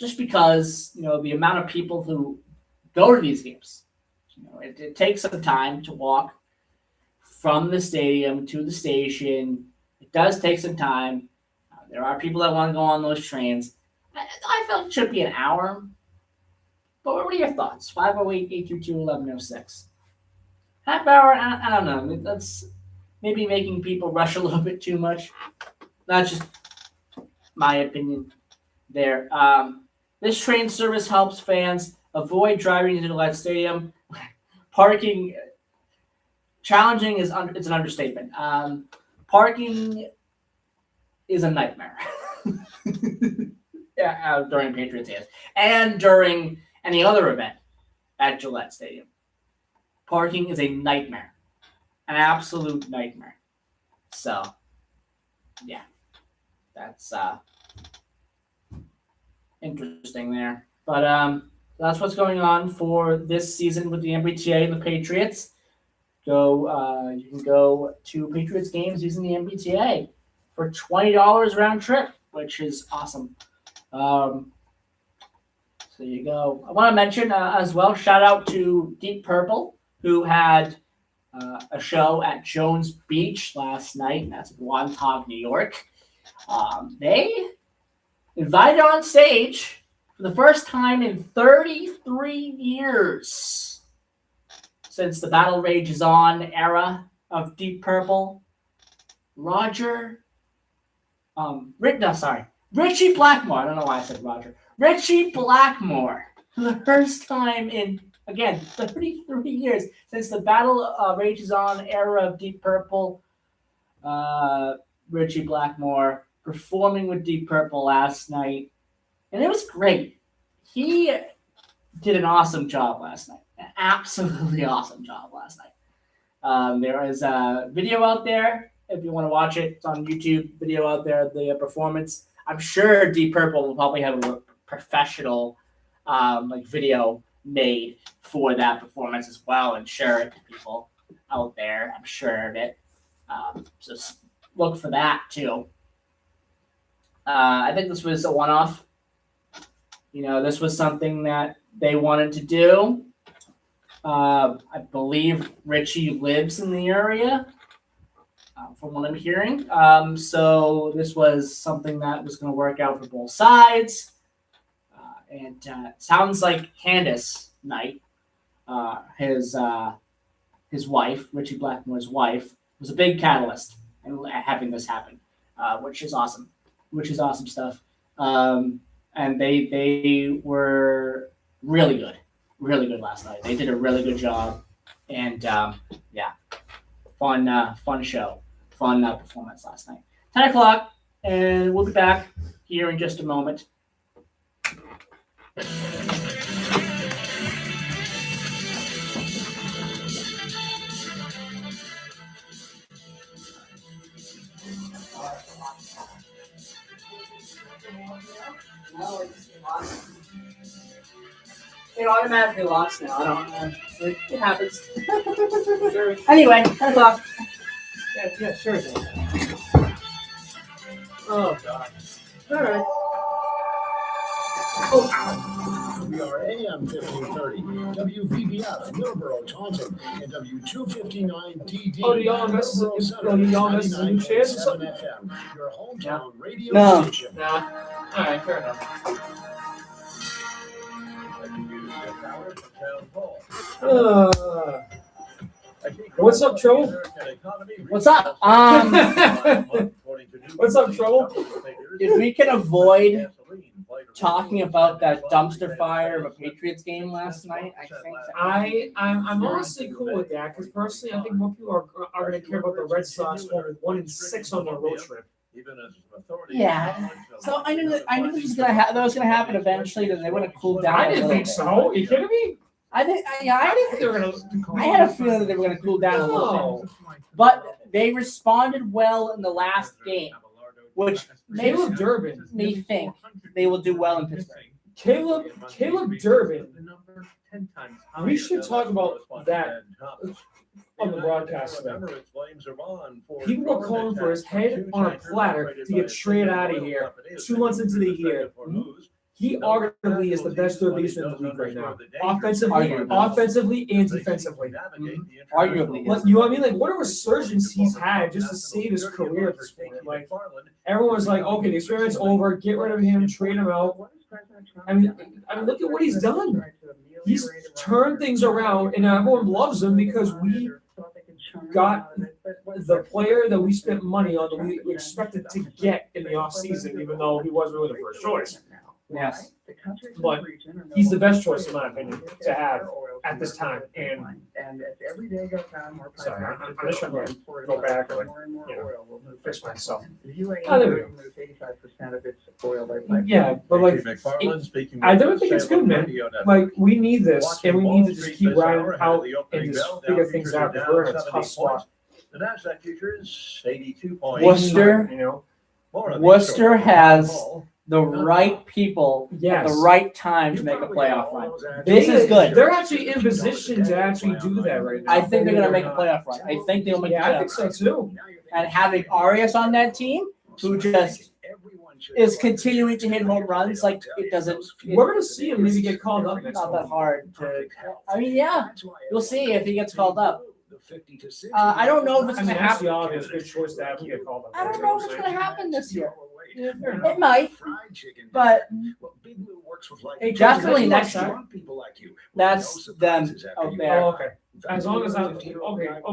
just because the amount of people who go to these games. It takes some time to walk from the stadium to the station. It does take some time. There are people that want to go on those trains. I felt it should be an hour. But what are your thoughts? 508-822-1106. Half hour, I don't know. That's maybe making people rush a little bit too much. That's just my opinion there. This train service helps fans avoid driving into the Gillette Stadium. Parking, challenging it's an understatement. Parking is a nightmare. During Patriots games and during any other event at Gillette Stadium. Parking is a nightmare. An absolute nightmare. So, yeah. That's interesting there. But that's what's going on for this season with the MBTA and the Patriots. You can go to Patriots games using the MBTA for $20 round trip, which is awesome. So there you go. I want to mention as well, shout out to Deep Purple, who had a show at Jones Beach last night, and that's in Wantagh, New York. They invited on stage for the first time in 33 years since the Battle Rages On era of Deep Purple. Richie Blackmore. I don't know why I said Roger. Richie Blackmore. For the first time in, again, 33 years since the Battle Rages On era of Deep Purple. Richie Blackmore performing with Deep Purple last night. And it was great. He did an awesome job last night. An absolutely awesome job last night. There is a video out there. If you want to watch it, it's on YouTube. Video out there of the performance. I'm sure Deep Purple will probably have a professional video made for that performance as well and share it to people out there. I'm sure of it. So look for that too. I think this was a one-off. This was something that they wanted to do. I believe Richie lives in the area. From what I'm hearing. So this was something that was going to work out for both sides. And sounds like Candace Knight, his wife, Richie Blackmore's wife, was a big catalyst in having this happen, which is awesome. Which is awesome stuff. And they were really good last night. They did a really good job. And fun show. Fun performance last night. 10 o'clock, and we'll be back here in just a moment. It automatically locks now. I don't know. It happens. Anyway, 10 o'clock. Yeah, sure. Oh, God. All right. Oh, WGR AM 1530, WVBF Middleborough Taunton, and W259DD. Oh, do y'all invest in new chairs or something? FM, your hometown radio No. station. Nah. All right, fair enough. What's up, Trouble? What's up? What's up, Trouble? If we can avoid talking about that dumpster fire of a Patriots game last night, I think I'm honestly cool with that because personally, I think more people are going to care about the Red Sox going 1-6 on their road trip. Yeah. So I knew that this was gonna that was gonna happen eventually. That they would have cooled down. I didn't think so. Are you kidding me? I didn't think they were gonna. I had a feeling that they were gonna cool down a little bit, but they responded well in the last game, which Caleb Durbin me think they will do well in Pittsburgh. Caleb Durbin. We should talk about that on the broadcast today. People were calling for his head on a platter to get traded out of here 2 months into the year. He arguably is the best third baseman in the league right now, offensively and defensively. Arguably, Like, you know what I mean? Like, what a resurgence he's had just to save his career at this point. Like, everyone's like, okay, the experiment's over. Get rid of him, trade him out. I mean, look at what he's done. He's turned things around, and everyone loves him because we got the player that we spent money on that we expected to get in the offseason, even though he wasn't really the first choice. Yes. But he's the best choice, in my opinion, to have at this time. And every day goes on, more sorry, I'm just trying to go back and, like, fix myself. The UAE Oh, there we go. removes 85% of its oil by pipeline. Yeah, but like, I don't think it's good, man. Like, we need this, and we need to just keep riding out and just figure things out because we're in a tough spot. The Nasdaq futures 82 points. Worcester, You know, Worcester has the right people at Yes. the right time to make a playoff run. This is good. They're actually in position to actually do that right now. I think they're gonna make a playoff run. I think they'll make. Yeah, the I think playoff so run. too. And having Arias on that team, who just is continuing to hit home runs, like it doesn't. We're gonna see him maybe get called up It's next not that month. hard to. I mean, yeah, we'll see if he gets called up. I don't know if it's I gonna mean, that's happen. the obvious good choice to have him get called up. I don't know if it's gonna happen this year. Yeah, fair enough. It might, but it definitely next year. That's them out there. Oh, okay. As long as I'm okay.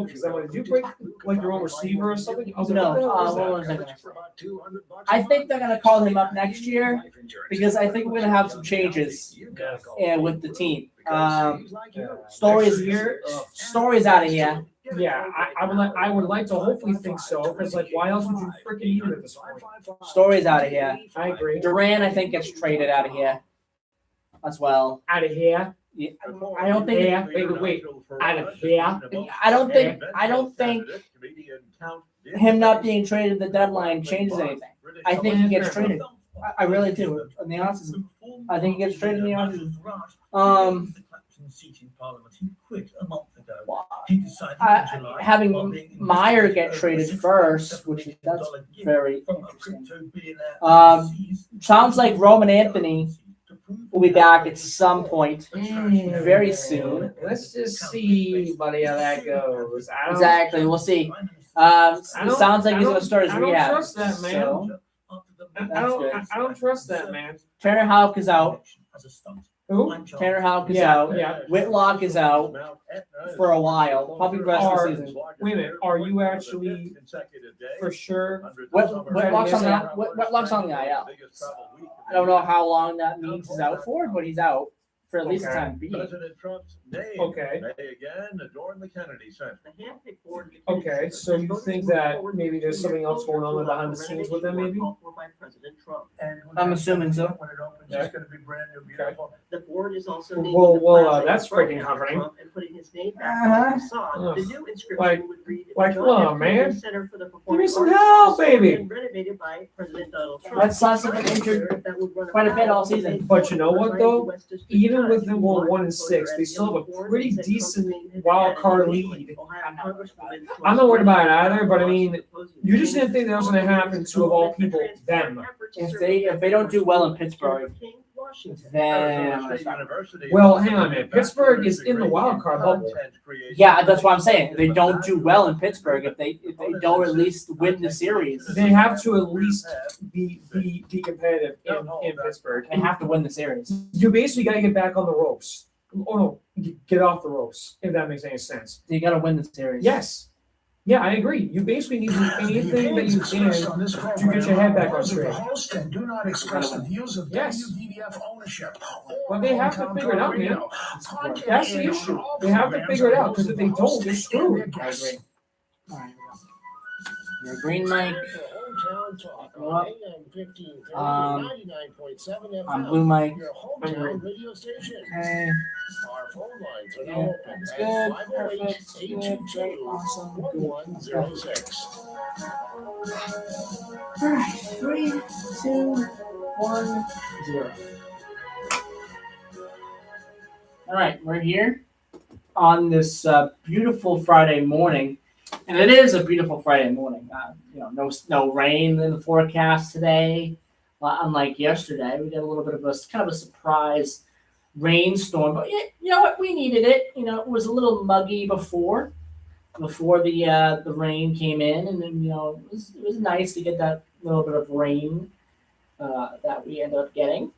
Because I'm like, did you break like your own receiver or something? I was like, No, what the hell is what that? was I gonna say? I think they're gonna call him up next year because I think we're gonna have some changes with the team. Stories here, stories out of here. Yeah, I would like to hopefully think so, because like, why else would you freaking need him at this point? Stories out of here. I agree. Duran, I think, gets traded out of here as well. Out of here. Yeah, I don't think. Yeah, wait. Out of here. I don't think him not being traded at the deadline changes anything. I think he gets traded. I really do. In the offseason, I think he gets traded in the offseason. Seat in Parliament. He quit a month ago. He decided in July, Having while being Meyer get traded first, which is that's very interesting. Sounds like Roman Anthony will be back at some point very soon. Let's just see, buddy, how that goes. Exactly, we'll see. It sounds like he's going to start his I don't rehab. trust that, man. So, I don't trust that, man. Tanner Houck is out. Who? Tanner Houck is Yeah, out. yeah. Whitlock is out for a while, probably the rest of the season. Wait a minute, are you actually for sure? Whitlock's on the IL. I don't know how long that means he's out for, but he's out for at least the time being. President Trump's name Okay. may again adorn the Kennedy Center. Okay, so you think that maybe there's something else going on behind the scenes with them, maybe? I'm assuming so. When it opens, it's going to be brand new, beautiful. The board is also naming Well, the well, plaza that's in front freaking after comforting. Trump and putting his name back on the facade. Ugh. The new inscription Like- would read, like, "John come F. on, Kennedy man. Center for the Give me Performing some Arts, help, restored baby. and renovated by President Donald Trump." Red Sox have been injured That would run quite a bit all afoul of season. the But you know what, Miami though? West District Even Judge with them who going won 1-6, voter they at still have a Gilbert pretty said Trump's decent name had wild been card added. lead. Ohio Congresswoman I'm not worried about it either, but I mean, you just didn't think that was going to happen to, of all people, them. If they don't do well in Pittsburgh, Washington. Then Arizona State University. Well, hang on a minute. Pittsburgh is in the wild card bubble. yeah, that's what I'm saying. They don't do well in Pittsburgh if they don't at least win the series. They have to at least be competitive in Pittsburgh. They have to win the series. You basically got to get back on the ropes. Oh no, get off the ropes. If that makes any sense. You got to win the series. Yes. Yeah, I agree. You basically need to do anything that you can to get your head back on straight. Host and do not express the views of Yes. WVVF ownership. But they have to figure it out, man. Content That's the aired on issue. all They have to programs figure it are out because if they those of the don't, host they're and screwed. their guests. I agree. All right. Your green mic. Hometown Talk Go up. on AM 1530 99.7 FM. On blue mic. Your hometown radio station. Okay. Our phone lines are now Yeah, open that's at good. 508 Perfect. Good. 822 Awesome. 1106. All right. 3, 2, 1, 0. All right, we're here on this beautiful Friday morning, and it is a beautiful Friday morning. No rain in the forecast today, unlike yesterday. We got a little bit of a kind of a surprise rainstorm, but you know what? We needed it. It was a little muggy before the rain came in, and then it was nice to get that little bit of rain that we ended up getting,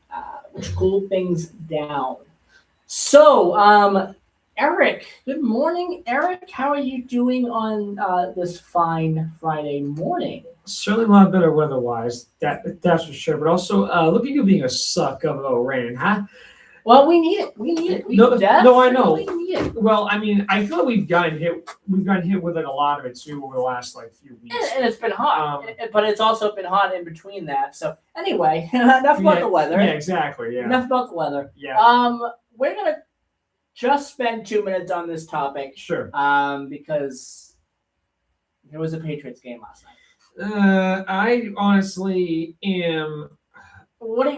which cooled things down. So, Eric, good morning, Eric. How are you doing on this fine Friday morning? Certainly a lot better weather-wise, that's for sure. But also, look at you being a suck of a little rain, huh? Well, we need it. We need it. We No, I know. definitely need it. Well, I mean, I feel like we've gotten hit with like a lot of it too over the last few weeks. And it's been hot, but it's also been hot in between that. So anyway, enough about the weather. Yeah, exactly. Yeah. Enough about the weather. Yeah. We're gonna just spend 2 minutes on this topic. Sure. Because there was a Patriots game last night. I honestly am. What do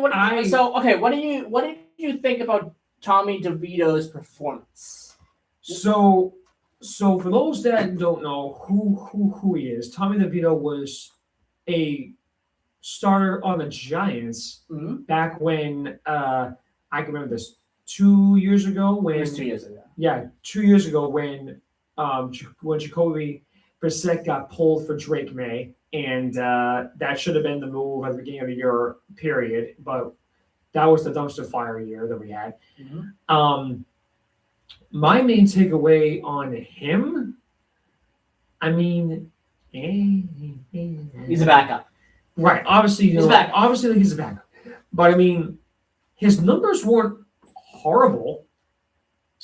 you think about Tommy DeVito's performance? So for those that don't know who he is, Tommy DeVito was a starter on the Giants back when I can remember this 2 years ago when It was 2 years ago. Yeah, 2 years ago when Jacoby Brissett got pulled for Drake May, and that should have been the move at the beginning of the year, period. But that was the dumpster fire year that we had. My main takeaway on him, I mean, He's a backup. Right. Obviously, He's a backup. Obviously, he's a backup. But I mean, his numbers weren't horrible.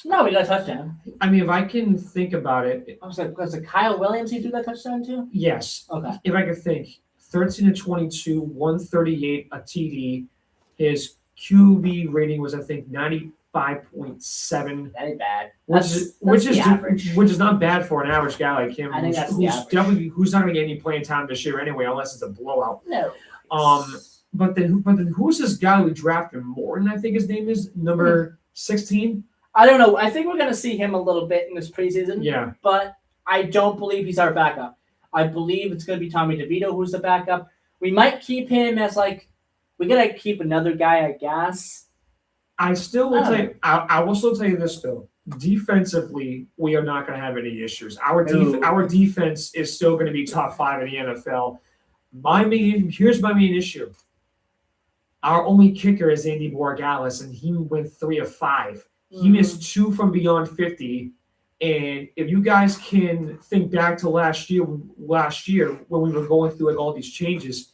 No, he got a touchdown. I mean, if I can think about it, Was it Kyle Williams he threw that touchdown to? yes. Okay. If I could think, 13 to 22, 138, a TD. His QB rating was, I think, 95.7. That ain't bad. Which That's the average. is not bad for an average guy like him. I think that's the who's average. definitely who's not going to get any playing time this year anyway, unless it's a blowout. No. But then who's this guy we drafted? Morton, I think his name is number 16. I don't know. I think we're going to see him a little bit in this preseason. Yeah. But I don't believe he's our backup. I believe it's going to be Tommy DeVito who's the backup. We might keep him as we got to keep another guy, I guess. I still will tell you. I will still tell you this though. Defensively, we are not going to have any issues. Our defense is still going to be top 5 in the NFL. Here's my main issue. Our only kicker is Andy Borgalis, and he went 3 of 5. He missed 2 from beyond 50. And if you guys can think back to last year when we were going through all these changes,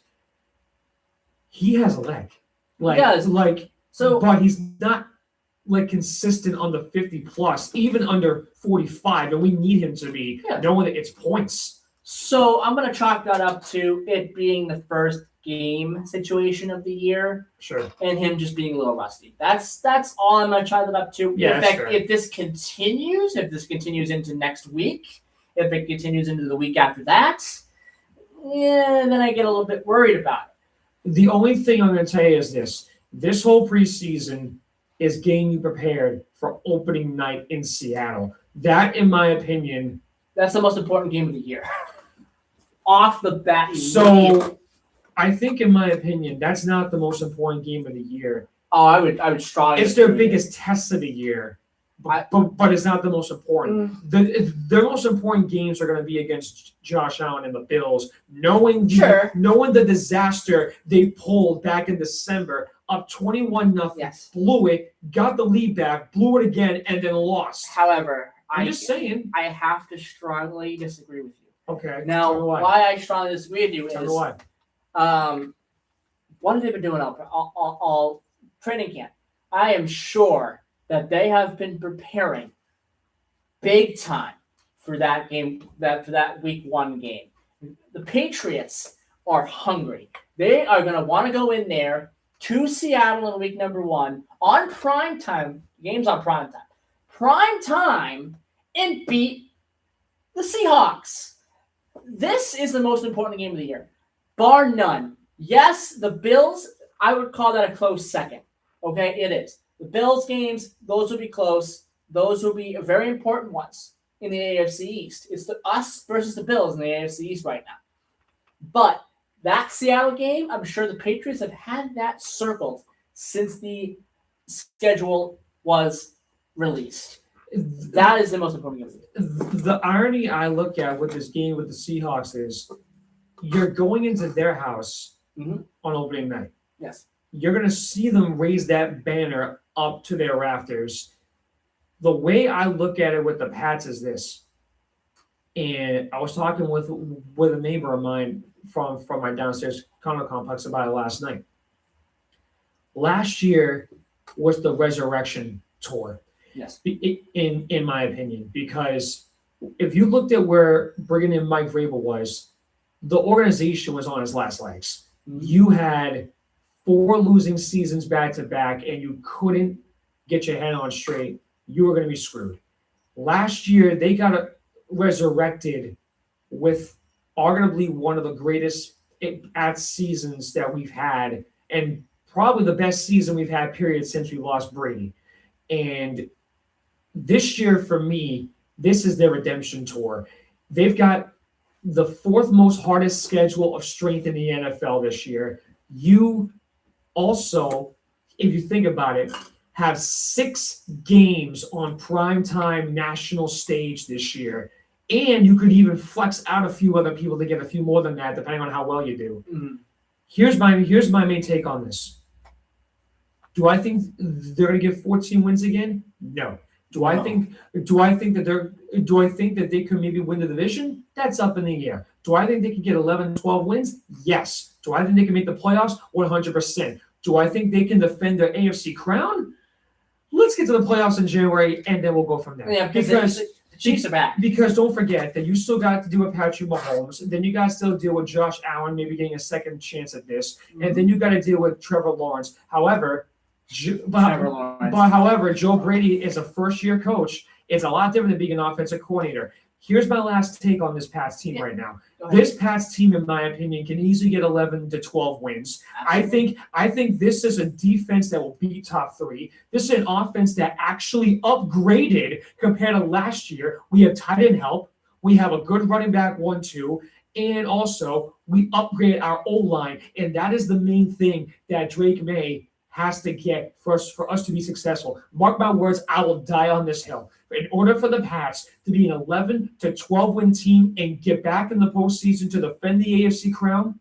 he has a leg. But he's not consistent on the 50 plus, even under 45, and we need him to be knowing that it's points. So I'm going to chalk that up to it being the first game situation of the year. Sure. And him just being a little rusty. That's all I'm going to chalk that up to. Yeah, if this continues into next week, if it continues into the week after that, then I get a little bit worried about it. The only thing I'm going to tell you is this. This whole preseason is getting you prepared for opening night in Seattle. That, in my opinion... That's the most important game of the year. Off the bat. So, I think, in my opinion, that's not the most important game of the year. Oh, I would strongly. It's their agree. biggest test of the year, but it's not the most important. Their most important games are going to be against Josh Allen and the Bills, knowing the disaster they pulled back in December, up 21-0, blew it, got the lead back, blew it again, and then lost. However, I'm just saying. I have to strongly disagree with you. Okay. Now, tell me why I strongly disagree with you Tell me is, why. what have they been doing all training camp? I am sure that they have been preparing big time for that game, for that week 1 game. The Patriots are hungry. They are going to want to go in there to Seattle in week number 1 on prime time. Games on prime time. Prime time, and beat the Seahawks. This is the most important game of the year, bar none. Yes, the Bills, I would call that a close second. Okay, it is. The Bills games, those will be close. Those will be very important ones in the AFC East. It's us versus the Bills in the AFC East right now. But that Seattle game, I'm sure the Patriots have had that circled since the schedule was released. That is the most important game. The irony I look at with this game with the Seahawks is you're going into their house on opening night. Yes. You're going to see them raise that banner up to their rafters. The way I look at it with the Pats is this. And I was talking with a neighbor of mine from my downstairs condo complex about it last night. Last year was the resurrection tour. Yes. In my opinion, because if you looked at where bringing in Mike Vrabel was, the organization was on its last legs. You had 4 losing seasons back to back, and you couldn't get your head on straight. You were going to be screwed. Last year, they got resurrected with arguably one of the greatest at seasons that we've had, and probably the best season we've had, period, since we lost Brady. And this year, for me, this is their redemption tour. They've got the 4th most hardest schedule of strength in the NFL this year. You also, if you think about it, have 6 games on primetime national stage this year. And you could even flex out a few other people to get a few more than that, depending on how well you do. Mm-hmm. Here's my main take on this. Do I think they're going to get 14 wins again? No. Do I think that they could maybe win the division? That's up in the air. Do I think they can get 11, 12 wins? Yes. Do I think they can make the playoffs? 100%. Do I think they can defend their AFC crown? Let's get to the playoffs in January, and then we'll go from there. Yeah, because the Chiefs are back. Because don't forget that you still got to deal with Patrick Mahomes. Then you got to still deal with Josh Allen, maybe getting a second chance at this. And then you got to deal with Trevor Lawrence. However, Joe Brady is a first-year coach. It's a lot different than being an offensive coordinator. Here's my last take on this Pats team right now. This Pats team, in my opinion, can easily get 11 to 12 wins. I think this is a defense that will beat top 3. This is an offense that actually upgraded compared to last year. We have tight end help. We have a good running back 1-2. And also, we upgraded our O-line. And that is the main thing that Drake May has to get for us to be successful. Mark my words, I will die on this hill. In order for the Pats to be an 11 to 12 win team and get back in the postseason to defend the AFC crown,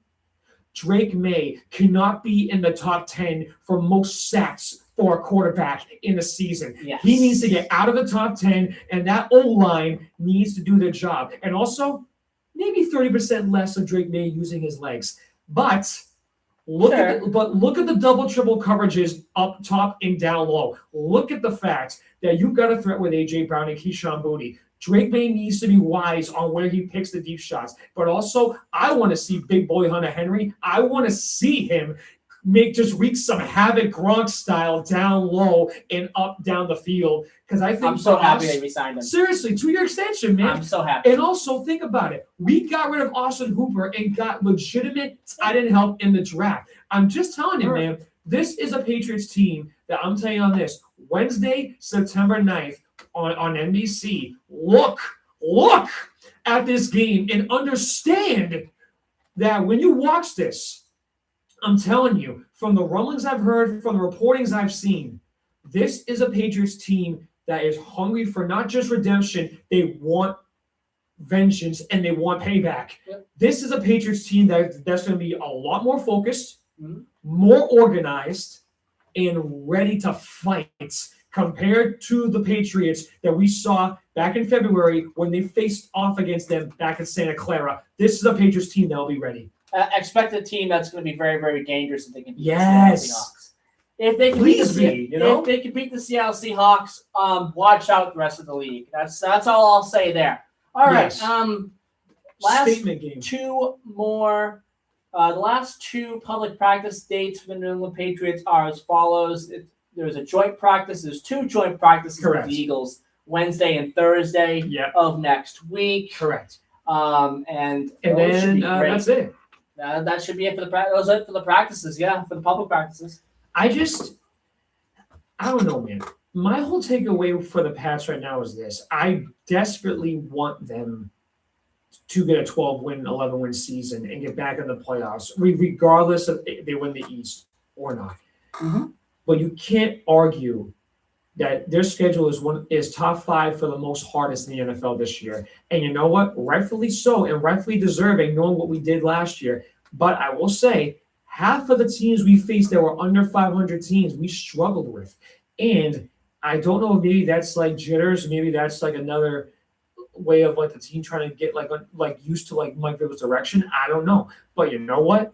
Drake May cannot be in the top 10 for most sacks for a quarterback in the season. Yes. He needs to get out of the top 10, and that O-line needs to do their job. And also, maybe 30% less of Drake May using his legs. But look at the double triple coverages up top and down low. Look at the fact that you've got a threat with A.J. Brown and Keyshawn Boutte. Drake May needs to be wise on where he picks the deep shots. But also, I want to see big boy Hunter Henry. I want to see him wreak some havoc Gronk style down low and up down the field. Because I think I'm so happy they resigned him. Seriously, 2-year extension, man. I'm so happy. And also, think about it. We got rid of Austin Hooper and got legitimate tight end help in the draft. I'm just telling you, man, this is a Patriots team that I'm telling you on this. Wednesday, September 9th on NBC. Look at this game and understand that when you watch this, I'm telling you, from the rumblings I've heard, from the reportings I've seen, this is a Patriots team that is hungry for not just redemption, they want vengeance and they want payback. Yep. This is a Patriots team that's going to be a lot more focused, more organized, and ready to fight compared to the Patriots that we saw back in February when they faced off against them back in Santa Clara. This is a Patriots team that will be ready. Expect a team that's going to be very, very dangerous if they can beat Yes. the Seattle Seahawks. If they can Please beat the, be, you know? if they can beat the Seattle Seahawks, watch out the rest of the league. That's all I'll say there. All right. Yes. Last Statement game. two more. The last two public practice dates for the New England Patriots are as follows. There's a joint practice. There's two joint practices Correct. with the Eagles, Wednesday and Thursday of next week. Correct. And And those should then be great. that's it. That should be it for the practice. Those are it for the practices. Yeah, for the public practices. I don't know, man. My whole takeaway for the Pats right now is this. I desperately want them to get a 12-win, 11-win season and get back in the playoffs, regardless of if they win the East or not. But you can't argue that their schedule is top 5 for the most hardest in the NFL this year. And you know what? Rightfully so and rightfully deserving, knowing what we did last year. But I will say, half of the teams we faced that were under 500 teams, we struggled with. And I don't know if maybe that's like jitters, maybe that's like another way of like the team trying to get like used to like Mike Vrabel's direction. I don't know. But you know what?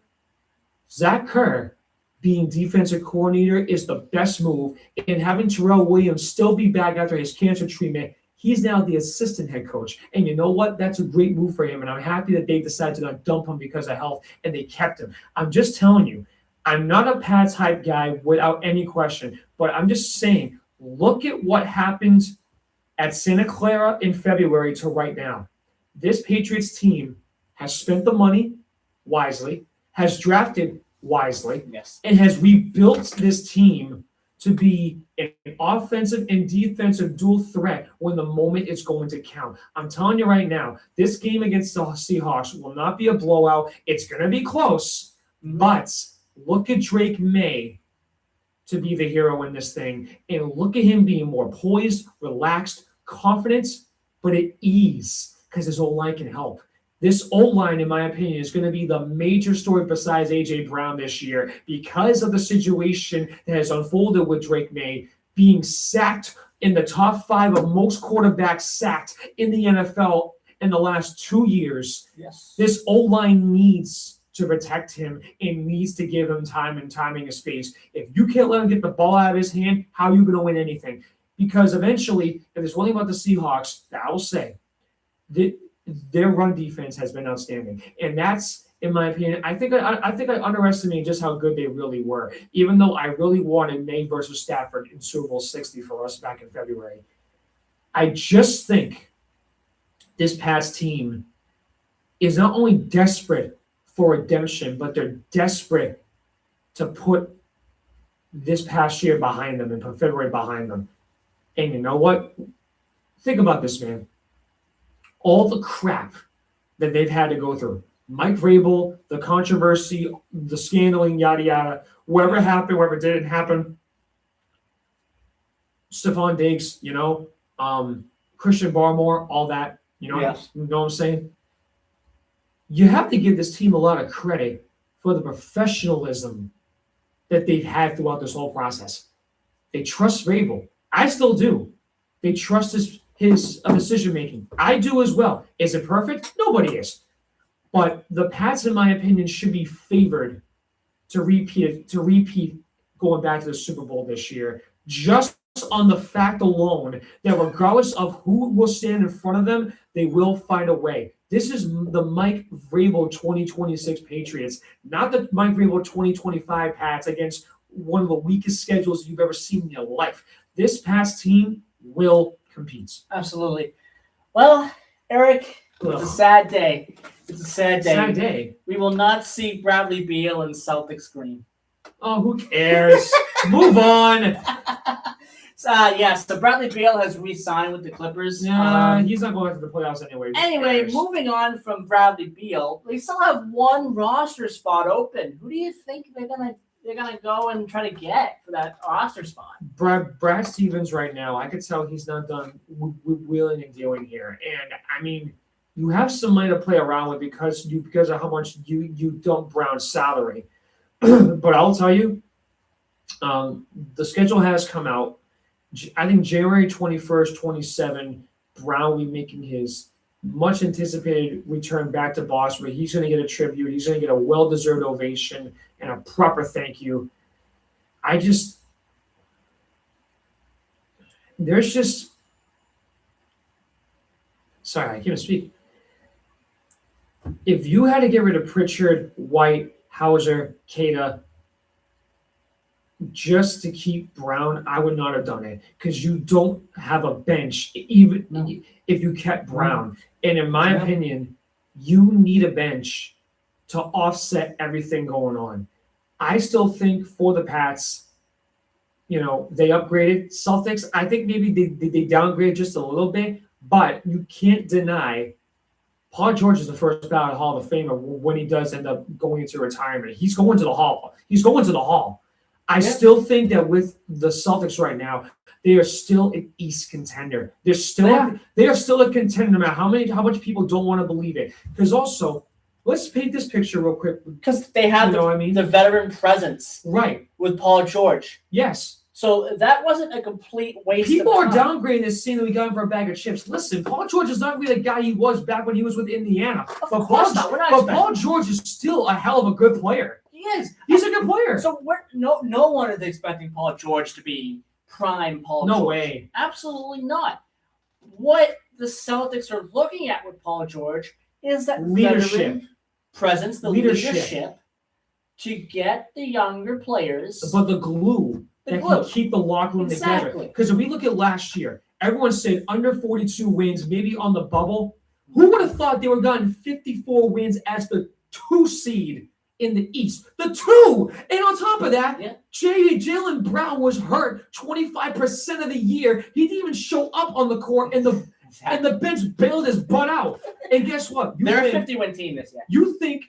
Zach Kerr being defensive coordinator is the best move. And having Terrell Williams still be back after his cancer treatment, he's now the assistant head coach. And you know what? That's a great move for him. And I'm happy that they decided to not dump him because of health and they kept him. I'm just telling you, I'm not a Pats hype guy without any question. But I'm just saying, look at what happened at Santa Clara in February to right now. This Patriots team has spent the money wisely, has drafted wisely, and has rebuilt this team to be an offensive and defensive dual threat when the moment is going to count. I'm telling you right now, this game against the Seahawks will not be a blowout. It's going to be close, but look at Drake May to be the hero in this thing, and look at him being more poised, relaxed, confident, but at ease because his O-line can help. This O-line, in my opinion, is going to be the major story besides A.J. Brown this year because of the situation that has unfolded with Drake May being sacked in the top 5 of most quarterbacks sacked in the NFL in the last 2 years. Yes. This O-line needs to protect him and needs to give him time and timing and space. If you can't let him get the ball out of his hand, how are you going to win anything? Because eventually, if there's one thing about the Seahawks that I will say, their run defense has been outstanding. And that's, in my opinion, I think I underestimated just how good they really were, even though I really wanted May versus Stafford in Super Bowl 60 for us back in February. I just think this Pats team is not only desperate for redemption, but they're desperate to put this past year behind them and put February behind them. And you know what? Think about this, man. All the crap that they've had to go through. Mike Vrabel, the controversy, the scandaling, yada, yada, whatever happened, whatever didn't happen. Stephon Diggs, Christian Barmore, all that, Yes. You know what I'm saying? You have to give this team a lot of credit for the professionalism that they've had throughout this whole process. They trust Vrabel. I still do. They trust his decision making. I do as well. Is it perfect? Nobody is. But the Pats, in my opinion, should be favored to repeat going back to the Super Bowl this year, just on the fact alone that regardless of who will stand in front of them, they will find a way. This is the Mike Vrabel 2026 Patriots, not the Mike Vrabel 2025 Pats against one of the weakest schedules you've ever seen in your life. This Pats team will compete. Absolutely. Well, Eric, it's a sad day. It's a sad day. Sad day. We will not see Bradley Beal in Celtics green. Oh, who cares? Move on. Yes, so Bradley Beal has re-signed with the Clippers. Nah, he's not going to the playoffs anyway. Anyway, moving on from Bradley Beal, they still have one roster spot open. Who do you think they're gonna go and try to get for that roster spot? Brad Stevens right now, I could tell he's not done wheeling and dealing here. And I mean, you have some money to play around with because of how much you dump Brown's salary. But I'll tell you, the schedule has come out. I think January 21st, 27, Brown will be making his much anticipated return back to Boston, where he's going to get a tribute. He's going to get a well-deserved ovation and a proper thank you. Sorry, I can't even speak. If you had to get rid of Pritchard, White, Hauser, Keita, just to keep Brown, I would not have done it because you don't have a bench, even if you kept Brown. And in my opinion, you need a bench to offset everything going on. I still think for the Pats, they upgraded. Celtics, I think maybe they downgraded just a little bit, but you can't deny Paul George is the first ballot Hall of Famer when he does end up going into retirement. He's going to the Hall. I still think that with the Celtics right now, they are still an East contender. They are still a contender no matter how much people don't want to believe it. Because also, let's paint this picture real quick. Because they have the veteran presence. Right. With Paul George. Yes. So that wasn't a complete waste People of are time. downgrading this scene that we got him for a bag of chips. Listen, Paul George is not really the guy he was back when he was with Indiana. But Paul George is still a hell of a good player. He is. He's a good player. So no one is expecting Paul George to be prime Paul George. No way. Absolutely not. What the Celtics are looking at with Paul George is that Leadership. veteran presence, the leadership to get the younger players. But the glue that can keep the locker room together. Because if we look at last year, everyone said under 42 wins, maybe on the bubble. Who would have thought they were gotten 54 wins as the 2 seed in the East? The 2! And on top of that, Jaylen Brown was hurt 25% of the year. He didn't even show up on the court, and the bench bailed his butt out. And guess what? They're a 50-win team this year. You think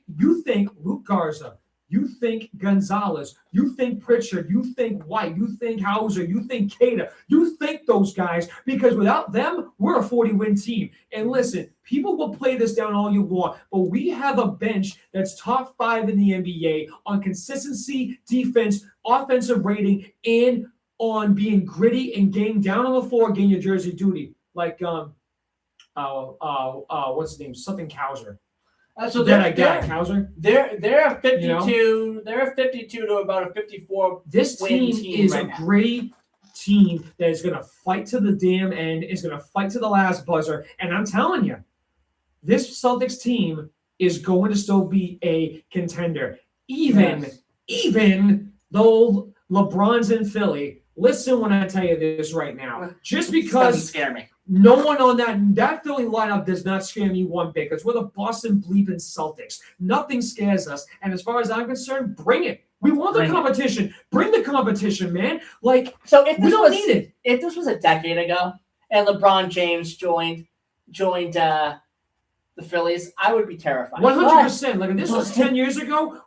Luke Garza, you think Gonzalez, you think Pritchard, you think White, you think Hauser, you think Keita, you think those guys, because without them, we're a 40-win team. And listen, people will play this down all you want, but we have a bench that's top 5 in the NBA on consistency, defense, offensive rating, and on being gritty and getting down on the floor, getting your jersey duty. Like, what's his name? Something Hauser. So they're a 52. They're a 52 to about a 54. This team is right a now. great team that is going to fight to the damn end, is going to fight to the last buzzer. And I'm telling you, this Celtics team is going to still be a contender, even though LeBron's in Philly. Listen when I tell you this right now, just Doesn't because scare me. no one on that Philly lineup does not scare me one bit, because we're the Boston bleeping Celtics. Nothing scares us. And as far as I'm concerned, bring it. We want the competition. Bring the competition, man. Like, so if we don't need it. If this was a decade ago and LeBron James joined the Phillies, I would be terrified. 100%. Like, if this was 10 years ago,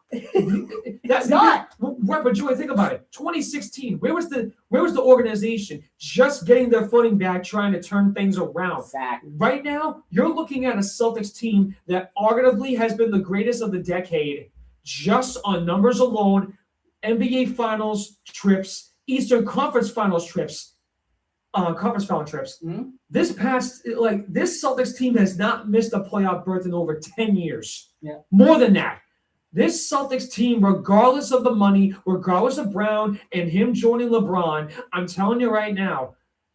that's not. Right, but Joey, think about it. 2016. Where was the organization just getting their footing back, trying to turn things around? Exactly. Right now, you're looking at a Celtics team that arguably has been the greatest of the decade, just on numbers alone. NBA Finals trips, Eastern Conference Finals trips. Conference final trips. Mm-hmm. This Celtics team has not missed a playoff berth in over 10 years. Yeah. More than that. This Celtics team, regardless of the money, regardless of Brown and him joining LeBron, I'm telling you right now,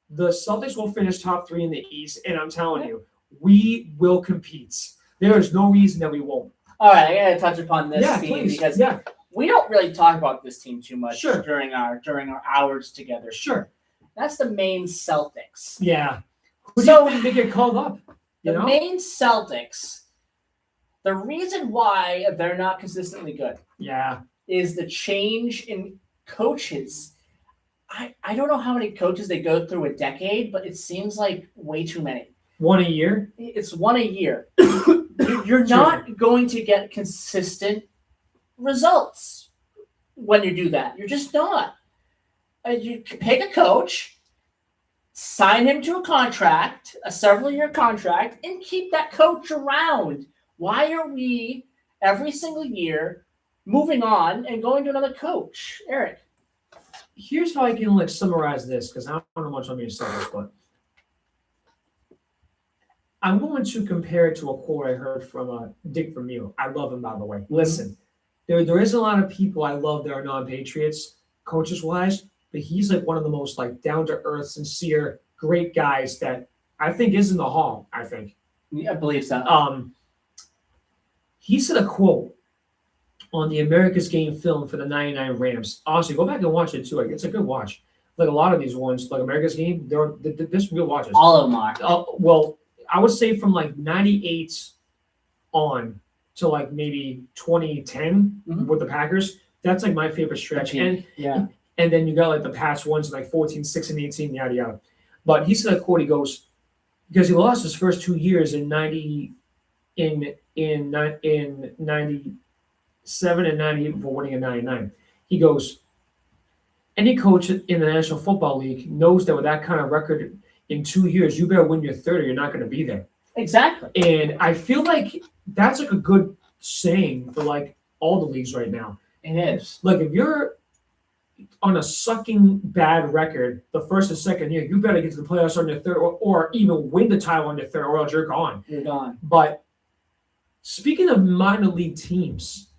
the Celtics will finish top 3 in the East, and I'm telling you, we will compete. There is no reason that we won't. All right, I got to touch upon this team please. because Yeah. we don't really talk about this team too much Sure. during our hours together. Sure. That's the Maine Celtics. Yeah. Who do you think they get called up? The Maine Celtics, the reason why they're not consistently good Yeah. is the change in coaches I don't know how many coaches they go through a decade, but it seems like way too many. One a year? It's one a year. You're not going to get consistent results when you do that. You're just not. You pick a coach, sign him to a contract, a several-year contract, and keep that coach around. Why are we every single year moving on and going to another coach? Eric. Here's how I can like summarize this, because I don't know much on me to say this, but I'm going to compare it to a quote I heard from Dick Vermeil. I love him, by the way. Listen, there is a lot of people I love that are non-Patriots, coaches-wise, but he's like one of the most like down-to-earth, sincere, great guys that I think is in the hall, I think. Yeah, I believe so. He said a quote on the America's Game film for the 99 Rams. Honestly, go back and watch it too. Like, it's a good watch. Like a lot of these ones, like America's Game, they're real watches. All of them are. Well, I would say from like 98 on to like maybe 2010 with the Packers. That's like my favorite stretch. And then you got like the past ones like 14, 16, 18, yada yada. But he said a quote, he goes, because he lost his first 2 years in 97 and 98 before winning in 99. He goes, any coach in the National Football League knows that with that kind of record in 2 years, you better win your third or you're not going to be there. Exactly. And I feel like that's like a good saying for like all the leagues right now. It is. Like if you're on a sucking bad record the first and second year, you better get to the playoffs on your third or even win the title on your third or else you're gone. You're gone. But speaking of minor league teams,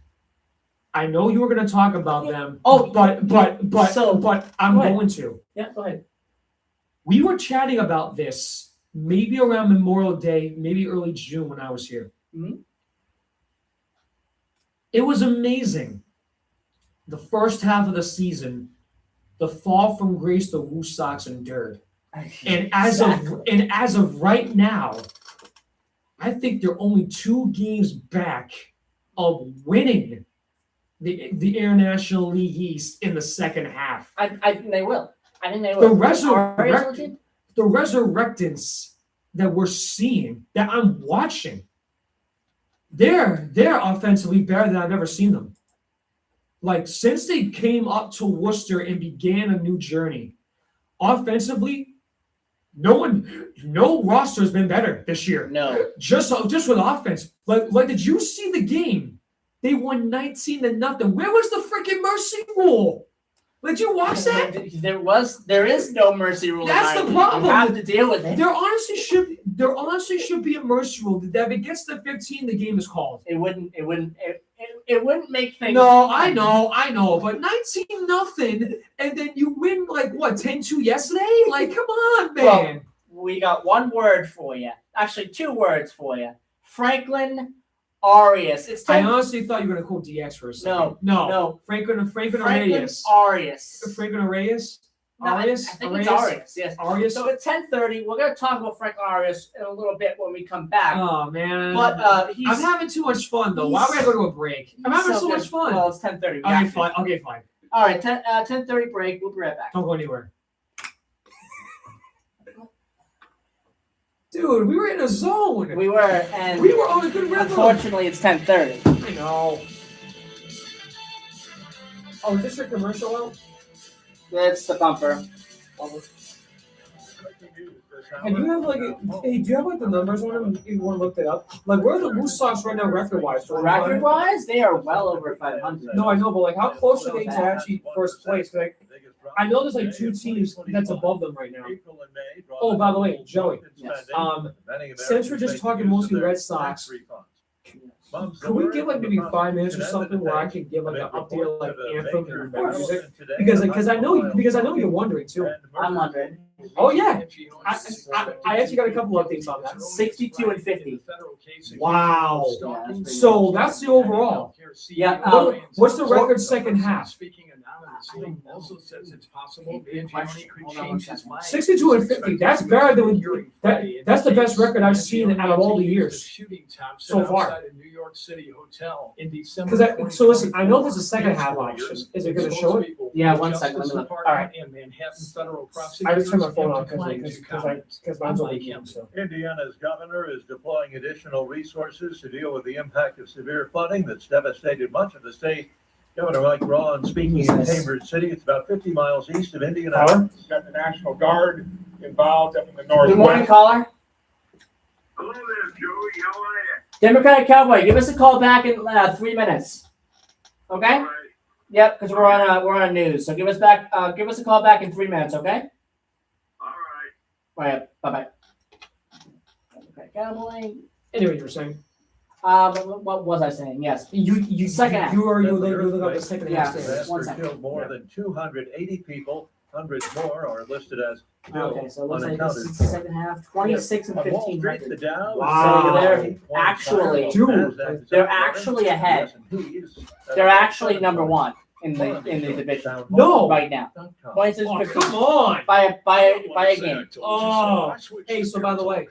I know you were going to talk about them. Oh, but I'm going to. Yeah, go ahead. We were chatting about this maybe around Memorial Day, maybe early June when I was here. Mm-hmm. It was amazing. The first half of the season, the fall from grace the Woo Sox endured. And as of right now, I think they're only 2 games back of winning the International League East in the second half. I think they will. I think they The will. resurrectance that we're seeing, that I'm watching, they're offensively better than I've ever seen them. Like since they came up to Worcester and began a new journey, offensively, no roster has been better this year. No, just with offense. Like did you see the game? They won 19-0. Where was the freaking mercy rule? Did you watch that? There is no mercy rule. That's the problem. You have to deal with it. There honestly should be a mercy rule that if it gets to 15, the game is called. It wouldn't make things. No, I know, but 19-0, and then you win like what 10-2 yesterday? Like, come on, man. Well, we got one word for you. Actually, 2 words for you. Franklin Arias. I honestly thought you were going to quote DX for a second. No. Franklin Arias. Arias. Franklin Arias. No, Arias. I think it's Arias. Yes. Arias. So at 10:30, we're going to talk about Franklin Arias in a little bit when we come back. Oh man. But I'm having too much fun though. Why would I go to a break? I'm having so much fun. Well, it's 10:30. Okay, fine. All right, 10:30 break. We'll be right back. Don't go anywhere. Dude, we were in a zone. We were, and we were on a good rhythm. Unfortunately, it's 10:30. I know. Oh, is this your commercial out? That's the bumper. And you have like, hey, do you have like the numbers on them? If you want to look it up, like where are the Woo Sox right now, record-wise? Record-wise, they are well over 500. No, I know, but like, how close are they to actually first place? Like, I know there's like 2 teams that's above them right now. Oh, by the way, Joey. Yes. Since we're just talking mostly Red Sox, can we give like maybe 5 minutes or something where I can give like an update like anthem and music? Because I know you're wondering too. I'm wondering. Oh yeah, I actually got a couple updates on that. 62 and 50. Wow. So that's the overall. Yeah. What's the record second half? Allen also says it's possible Biaggioni could Hold on one change his second. mind. 62 and 50. That's better than that's the best record I've seen out of all the years Shooting top so far. outside a New York City hotel in December. Because so listen, I know there's a second half option. Is it going to show it? Yeah, 1 second. Let me look. All right. And Manhattan federal I just turned my phone on prosecutors because mine's over here. So Indiana's governor is deploying additional resources to deal with the impact of severe flooding that's devastated much of the state. Governor Mike Braun speaking in Cambridge City. It's about 50 miles east of Indianapolis. Got the National Guard involved up in the Good morning, northwest. caller. Hello there, Joey. How are you? Democratic Cowboy, give us a call back in 3 minutes. Okay? Yep, because we're on news. So give us a call back in 3 minutes, okay? All right. All right, bye-bye. Democratic Cowboy. anyway, you were saying What was I saying? Yes. you Second half. you looking up the second half. Yeah. standings. 1 Disaster second. killed more than 280 people. Hundreds more are listed as Okay, so it looks like this unaccounted is the for. second half. 26 and On Wall 15. Street, the Dow is Wow. down They're 8 points. actually, Dude, Nasdaq is they're up 11. actually ahead. S&P is They're actually number one in the division. No. Right now. 26 Oh, 15. come on. By a game. Oh, hey, so by the way,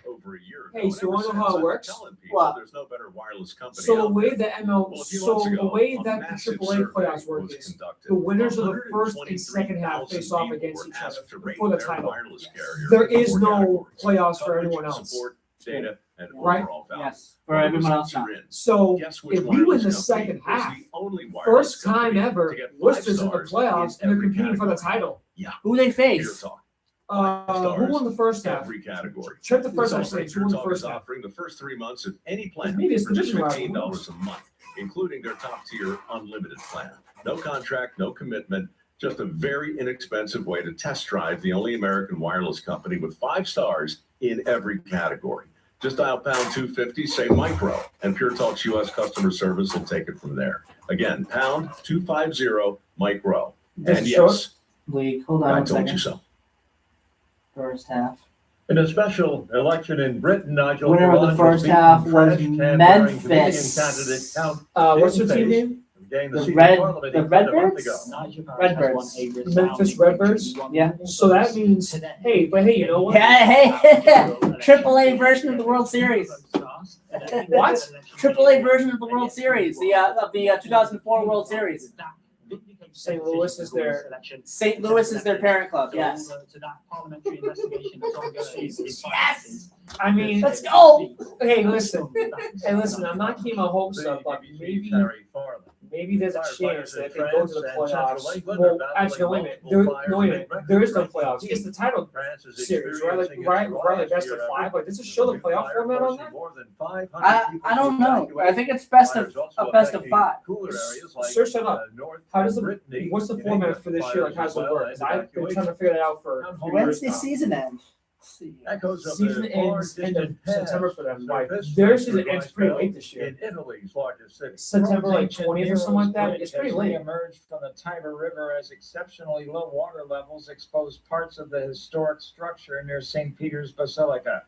hey, so you want to know how it works? What? There's no better wireless company. So the out way there. the ML, Well, a few so months the ago, way a that the massive AAA survey playoffs work was is conducted. the winners of the first and second half face off 123,000 against people each were other asked to rate for the their title. wireless carrier There in is four no categories: playoffs for coverage, anyone else. support, data, and Right? overall value. Yes. For Well, the everyone else results now. are in. So Guess which if we win wireless the company second was half, the only wireless first time company ever, to get 5 Worcester's in the stars playoffs in and they're every competing for the category. title. Yeah. Who they Pure face? talk. Who won the first half? Every category. Check the first half Celebrate stage. Who won the Pure Talk first is half? offering the first 3 months of any plan Maybe it's for the just division rival. $15 a month, including their top tier unlimited plan. No contract, no commitment, just a very inexpensive way to test drive the only American wireless company with 5 stars in every category. Just dial pound 250, say micro, and Pure Talk's U.S. customer service will take it from there. Again, pound 250 micro. Does And it show yes, League. Hold on I one told second. you so. First half. In a special election in Britain, Nigel Winner of the Farage first beaten half was trash can bearing Dominion Memphis. candidate Count What's their team Babyface name? gained The seat in Red- Parliament the a month Redbirds? ago. Redbirds. The Memphis Redbirds? Yeah. So that means, hey, you know what? Hey, AAA version of the World Series. What? AAA version of the World Series. The 2004 World Series. St. Louis is their St. Louis is their parent club. Yes. To that parliamentary investigation that's ongoing. Yes. I mean, Let's go. Hey, listen. Hey, listen. I'm not keeping my hopes up, but maybe there's a chance that they go to the playoffs. Well, actually, no, wait a minute. No, wait a minute. There is no playoffs. It's the title series, right? Like best of 5. Like, does it show the playoff format on that? I don't know. I think it's best of 5. Search that up. How does what's the format for this year? Like, how does it work? 'Cause I've been trying to figure that out for a few When's years the now. season end? Season ends end of September for them. Like, their season ends pretty late this year. In Italy's largest city. September like 20th or something like that. It's pretty late. Emerged from the Tiber River as exceptionally low water levels exposed parts of the historic structure near St. Peter's Basilica.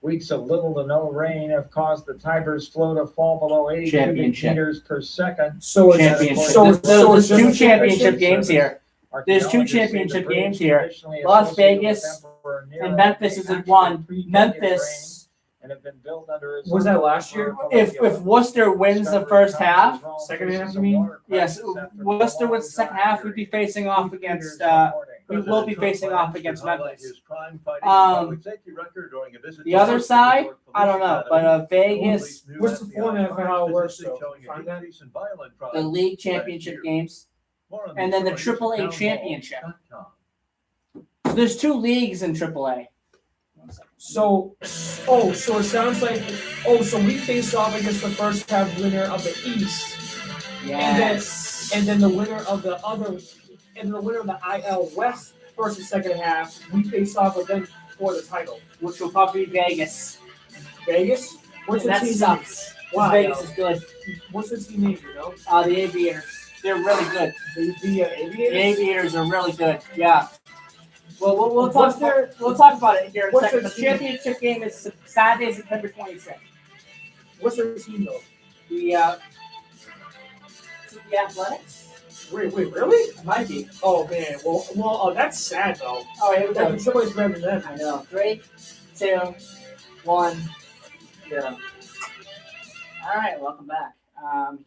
Weeks of little to no rain have caused the Tiber's flow to fall below 80 cubic Championship. meters per second. So it's Championship. so There's it's two just championship games here. There's 2 championship games here. Las Vegas and Memphis is in 1. Memphis. And have been built under his Was that last year? If Worcester wins the first half, Second half, you mean? yes, Worcester wins the second half. We'd be facing off against. We will be facing off against Memphis. The other side, I don't know, but Vegas. What's the format for how it works? Though? Find that? The league championship games, and then the AAA championship. So there's 2 leagues in AAA. So it sounds like, so we face off against the first half winner of the East, Yes. and then the winner of the other, and the winner of the IL West first and second half, we face off with them for the title. Which will probably be Vegas. Vegas? What's the that team sucks. name? Wow. Vegas is good. What's the team name? You know? The Aviators. They're really good. The Aviators. The Aviators are really good. Yeah. Well, we'll What's talk about it here in a what's second. The their team? championship game is Saturday, September 26th. What's their team though? The Athletics. Wait, really? Might be. Oh man, well, that's sad though. All right, here we go. That's somebody's better than them. I know. 3, 2, 1, go. All right, welcome back.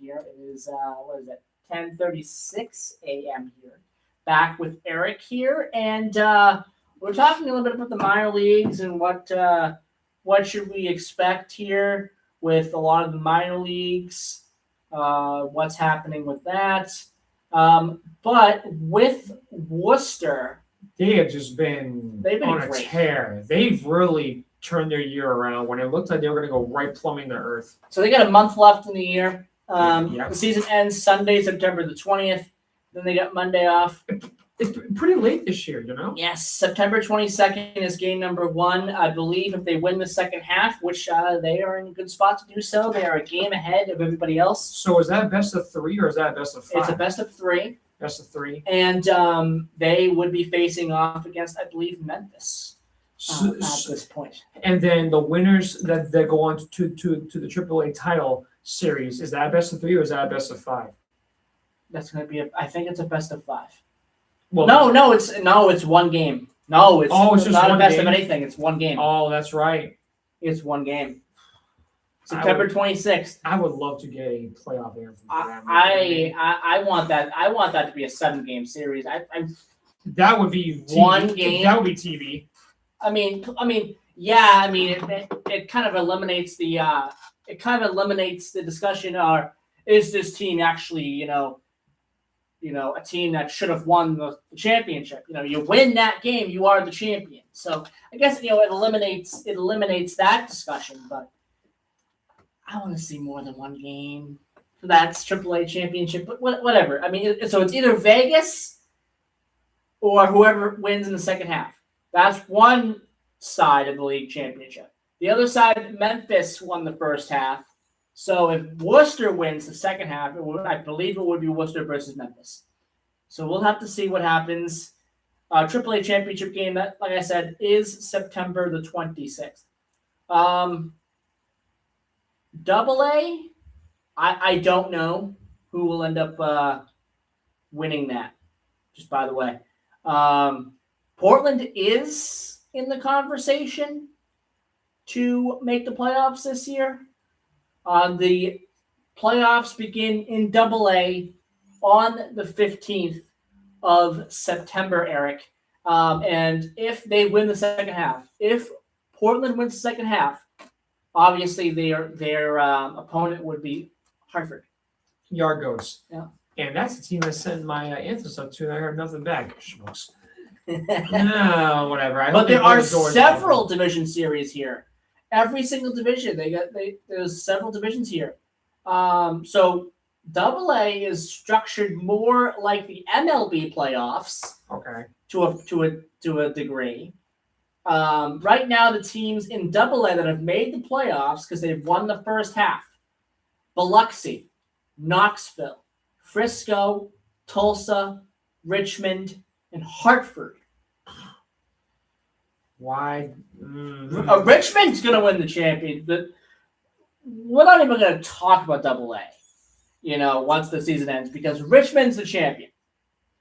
Here it is. What is it? 10:36 a.m. here. Back with Eric here, and we're talking a little bit about the minor leagues and what should we expect here with a lot of the minor leagues. What's happening with that? But with Worcester, They have just been They've been on a great. tear. They've really turned their year around when it looked like they were going to go right plumbing the earth. so they got a month left in the year. Yeah. The season ends Sunday, September the 20th. Then they got Monday off. It's pretty late this year, you know? Yes, September 22nd is game number 1. I believe if they win the second half, which they are in a good spot to do so, they are a game ahead of everybody else. So is that best of 3 or is that best of 5? It's a best of 3. Best of 3. And they would be facing off against, I believe, Memphis at this point. And then the winners that go on to the AAA title series, is that a best of 3 or is that a best of 5? That's going to be I think it's a best of 5. Well, No, it's one game. No, it's just not one a best game? of anything. It's one game. Oh, that's right. It's one game. September 26th. I would love to get a playoff anthem for them. I want that. I want that to be a 7-game series. That would be TV. One game. That would be TV. I mean, it kind of eliminates the discussion. Or is this team actually, a team that should have won the championship? You win that game, you are the champion. So I guess it eliminates that discussion. But I want to see more than one game for that AAA championship. But whatever. I mean, so it's either Vegas or whoever wins in the second half. That's one side of the league championship. The other side, Memphis won the first half. So if Worcester wins the second half, I believe it would be Worcester versus Memphis. So we'll have to see what happens. AAA championship game, that, like I said, is September the 26th. AA, I don't know who will end up winning that, just by the way. Portland is in the conversation to make the playoffs this year. The playoffs begin in AA on the 15th of September, Eric. And if they win the second half, if Portland wins the second half, obviously their opponent would be Hartford. Yargos. Yeah. And that's the team I sent my anthems up to, and I heard nothing back. Schmucks. No, whatever. But there are several division series here. Every single division, there's several divisions here. So AA is structured more like the MLB playoffs. Okay. To a degree. Right now, the teams in AA that have made the playoffs because they've won the first half: Biloxi, Knoxville, Frisco, Tulsa, Richmond, and Hartford. Why? Richmond's going to win the champion. But we're not even going to talk about AA, once the season ends, because Richmond's the champion.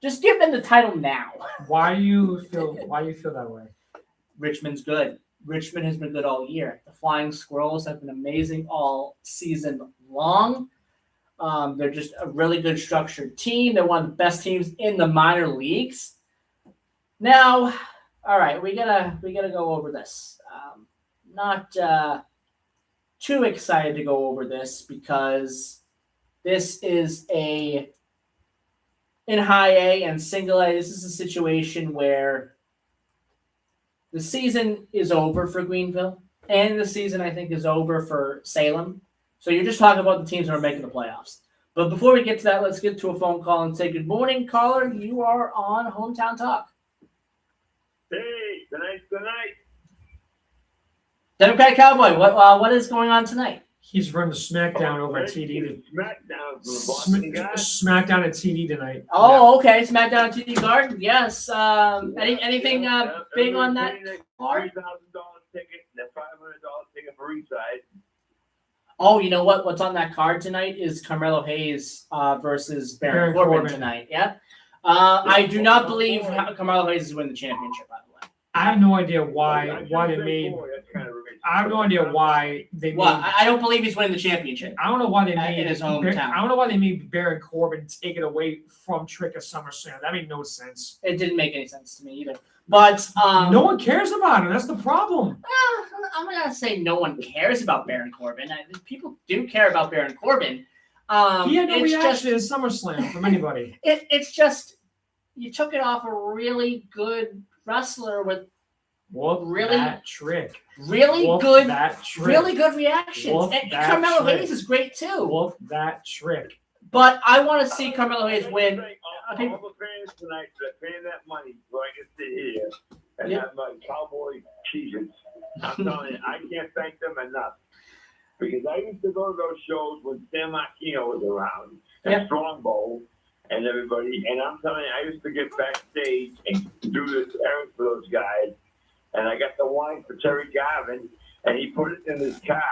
Just give them the title now. Why do you feel that way? Richmond's good. Richmond has been good all year. The Flying Squirrels have been amazing all season long. They're just a really good structured team. They're one of the best teams in the minor leagues. Now, all right, we gotta go over this. Not too excited to go over this because this is in high A and single A. This is a situation where the season is over for Greenville, and the season, I think, is over for Salem. So you're just talking about the teams that are making the playoffs. But before we get to that, let's get to a phone call and say good morning, caller. You are on Hometown Talk. Hey, good night. Democratic Cowboy, what is going on tonight? He's running the SmackDown over at TD. SmackDown for the Boston guys. SmackDown at TD tonight. Oh, okay. SmackDown at TD Garden. Yes. Anything big on that card? $3,000 ticket and a $500 ticket for each side. Oh, you know what? What's on that card tonight is Carmelo Hayes versus Baron Corbin tonight. Yeah. I do not believe Carmelo Hayes is winning the championship, by the way. I have no idea why they made. I have no idea why they made. Well, I don't believe he's winning the championship. I don't know why they made in his hometown. I don't know why they made Baron Corbin take it away from Trick at SummerSlam. That made no sense. It didn't make any sense to me either. But no one cares about him. That's the problem. I'm not gonna say no one cares about Baron Corbin. People do care about Baron Corbin. He had no reaction in SummerSlam from anybody. It's just you took it off a really good wrestler with really that trick. Really Whoop good, that trick. really good reactions. Whoop And that Carmelo trick. Hayes is great too. Whoop that trick. But I want to see Carmelo Hayes win. All the fans tonight that are paying that money so I can sit here and have my cowboy cheeses. I'm telling you, I can't thank them enough. Because I used to go to those shows when Sam Martino was around and Strongbow and everybody. And I'm telling you, I used to get backstage and do this errand for those guys. And I got the wine for Terry Garvin, and he put it in his car.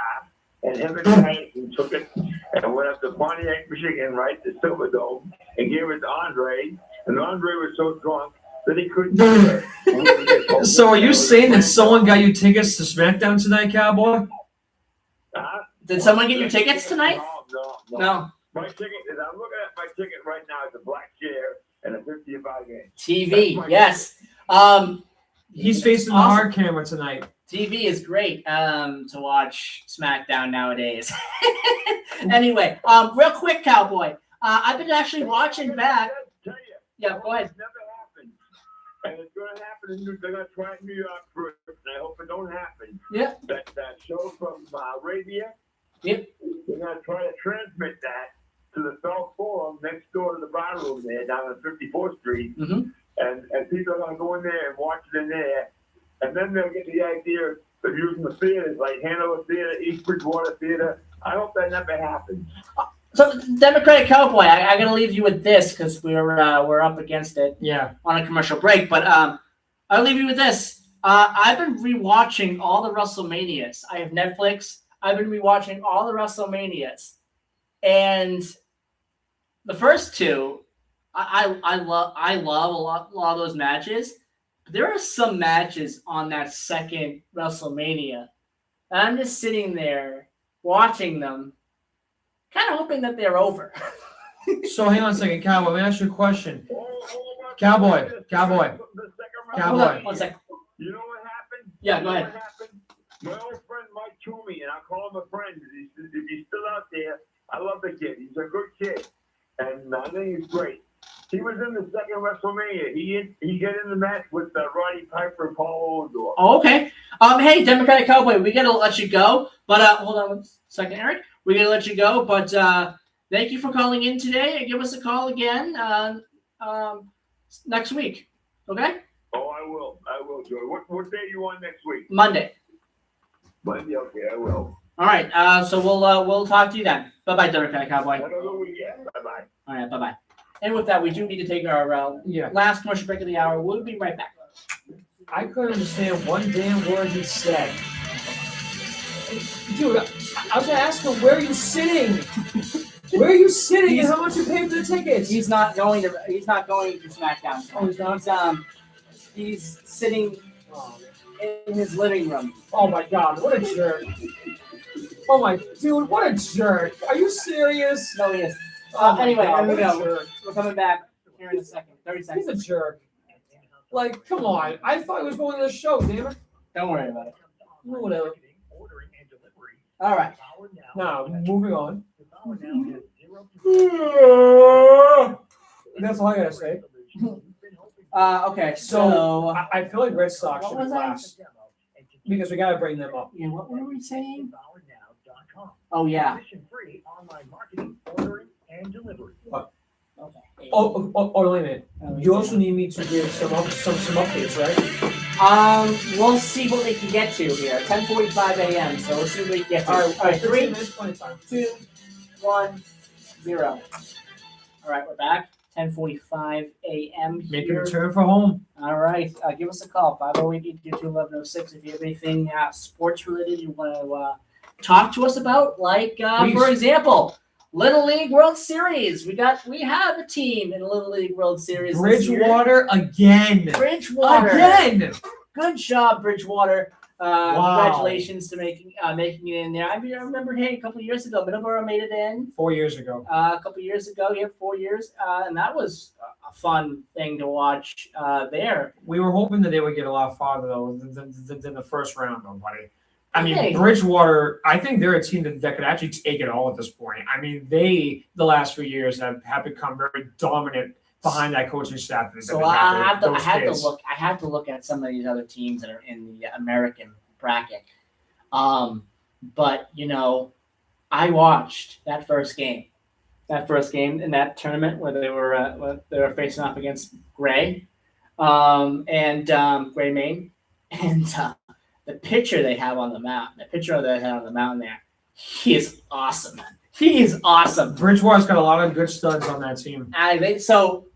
And him and Tyson took it and went up to Pontiac, Michigan, right, to Silverdome, and gave it to Andre. And Andre was so drunk that he couldn't do it. So are you saying that someone got you tickets to SmackDown tonight, Cowboy? Did someone get you tickets tonight? No. My ticket is, I'm looking at my ticket right now. It's a black chair and a 55 game. TV, yes. He's facing the hard camera tonight. TV is great to watch SmackDown nowadays. Anyway, real quick, Cowboy. I've been actually watching back. Yeah, go ahead. It's never happened. And it's going to happen. They're going to try it in New York first, and I hope it don't happen. Yeah. That show from Arabia. Yep. They're going to try to transmit that to the South Forum next door to the bar room there down on 54th Street. Mm-hmm. And people are going to go in there and watch it in there. And then they'll get the idea of using the theaters like Hanover Theater, East Bridgewater Theater. I hope that never happens. So, Democratic Cowboy, I got to leave you with this because we're up against it. Yeah. On a commercial break, but I'll leave you with this. I've been rewatching all the WrestleManias. I have Netflix. I've been rewatching all the WrestleManias, and the first two, I love a lot of those matches. But there are some matches on that second WrestleMania, and I'm just sitting there watching them, kind of hoping that they're over. So hang on a second, Cowboy. Let me ask you a question. Cowboy. Hold on, 1 second. You know what happened? Yeah, go ahead. What happened? My old friend Mike Toomey, and I call him a friend. If he's still out there, I love the kid. He's a good kid, and I think he's great. He was in the second WrestleMania. He got in the match with Roddy Piper and Paul Odor. Oh, okay. Hey, Democratic Cowboy, we gotta let you go. But hold on 1 second, Eric. We gotta let you go. But thank you for calling in today, and give us a call again next week. Okay? Oh, I will, Joey. What day are you on next week? Monday. Monday, okay, I will. All right. So we'll talk to you then. Bye bye, Democratic Cowboy. Have a good weekend. Bye bye. All right. Bye bye. And with that, we do need to take our last commercial break of the hour. We'll be right back. I couldn't understand one damn word he said. Dude, I was gonna ask him, where are you sitting? Where are you sitting and how much you pay for the tickets? He's not going to SmackDown. Oh, he's not. He's sitting in his living room. Oh my God! What a jerk! Oh my dude! What a jerk! Are you serious? No, he is. Anyway, here we go. We're coming back here in a second. 30 seconds. He's a jerk. Like, come on! I thought he was going to the show. Damn it! Don't worry about it. Whatever. All right. Now, moving on. That's all I gotta say. Okay, so I feel like Red Sox should what be was that? last because we gotta bring them up. Yeah, what were we saying? Oh yeah. Free online marketing, ordering, and delivery. Oh, wait a minute. You also need me to give some updates, right? We'll see what we can get to here. 10:45 a.m. So we'll see what we can get to. All right, 3, 15 minutes, plenty of time. 2, 1, 0. All right, we're back. 10:45 a.m. here. Make a return for home. All right, give us a call 508-822-1106 if you have anything sports related you want to talk to us about? Like, for example, Little League World Series. We have a team in Little League World Series. Bridgewater again. Bridgewater Again. Good job, Bridgewater. Congratulations to making it in there. I remember, hey, a couple of years ago, Middleborough made it in. 4 years ago. A couple of years ago, 4 years, and that was a fun thing to watch there. We were hoping that they would get a lot farther though than the first round, though, buddy. I mean, Hey. Bridgewater, I think they're a team that could actually take it all at this point. I mean, the last few years have become very dominant behind that coaching staff. So I have to look at some of these other teams that are in the American bracket. But I watched that first game in that tournament where they were facing off against Gray, and Gray Maine, and the pitcher they have on the mountain, there, he is awesome. He is awesome. Bridgewater's got a lot of good studs on that team. So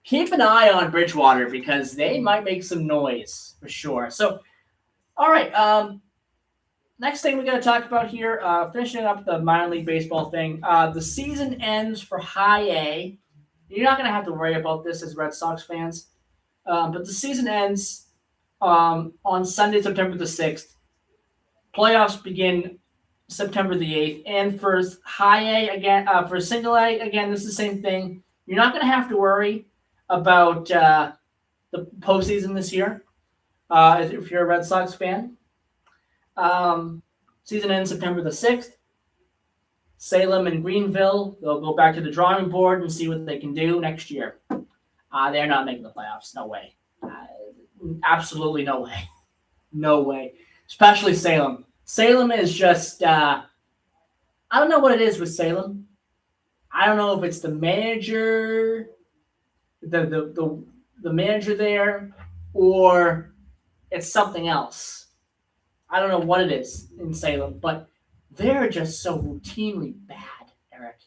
keep an eye on Bridgewater because they might make some noise for sure. So, all right. Next thing we got to talk about here, finishing up the minor league baseball thing. The season ends for High A. You're not going to have to worry about this as Red Sox fans, but the season ends on Sunday, September the 6th. Playoffs begin September the 8th. And for High A again, for Single A again, this is the same thing. You're not going to have to worry about the postseason this year if you're a Red Sox fan. Season ends September the 6th. Salem and Greenville, they'll go back to the drawing board and see what they can do next year. They're not making the playoffs. No way. Absolutely no way. No way. Especially Salem. Salem is just, I don't know what it is with Salem. I don't know if it's the manager, the manager there, or it's something else. I don't know what it is in Salem, but they're just so routinely bad, Eric.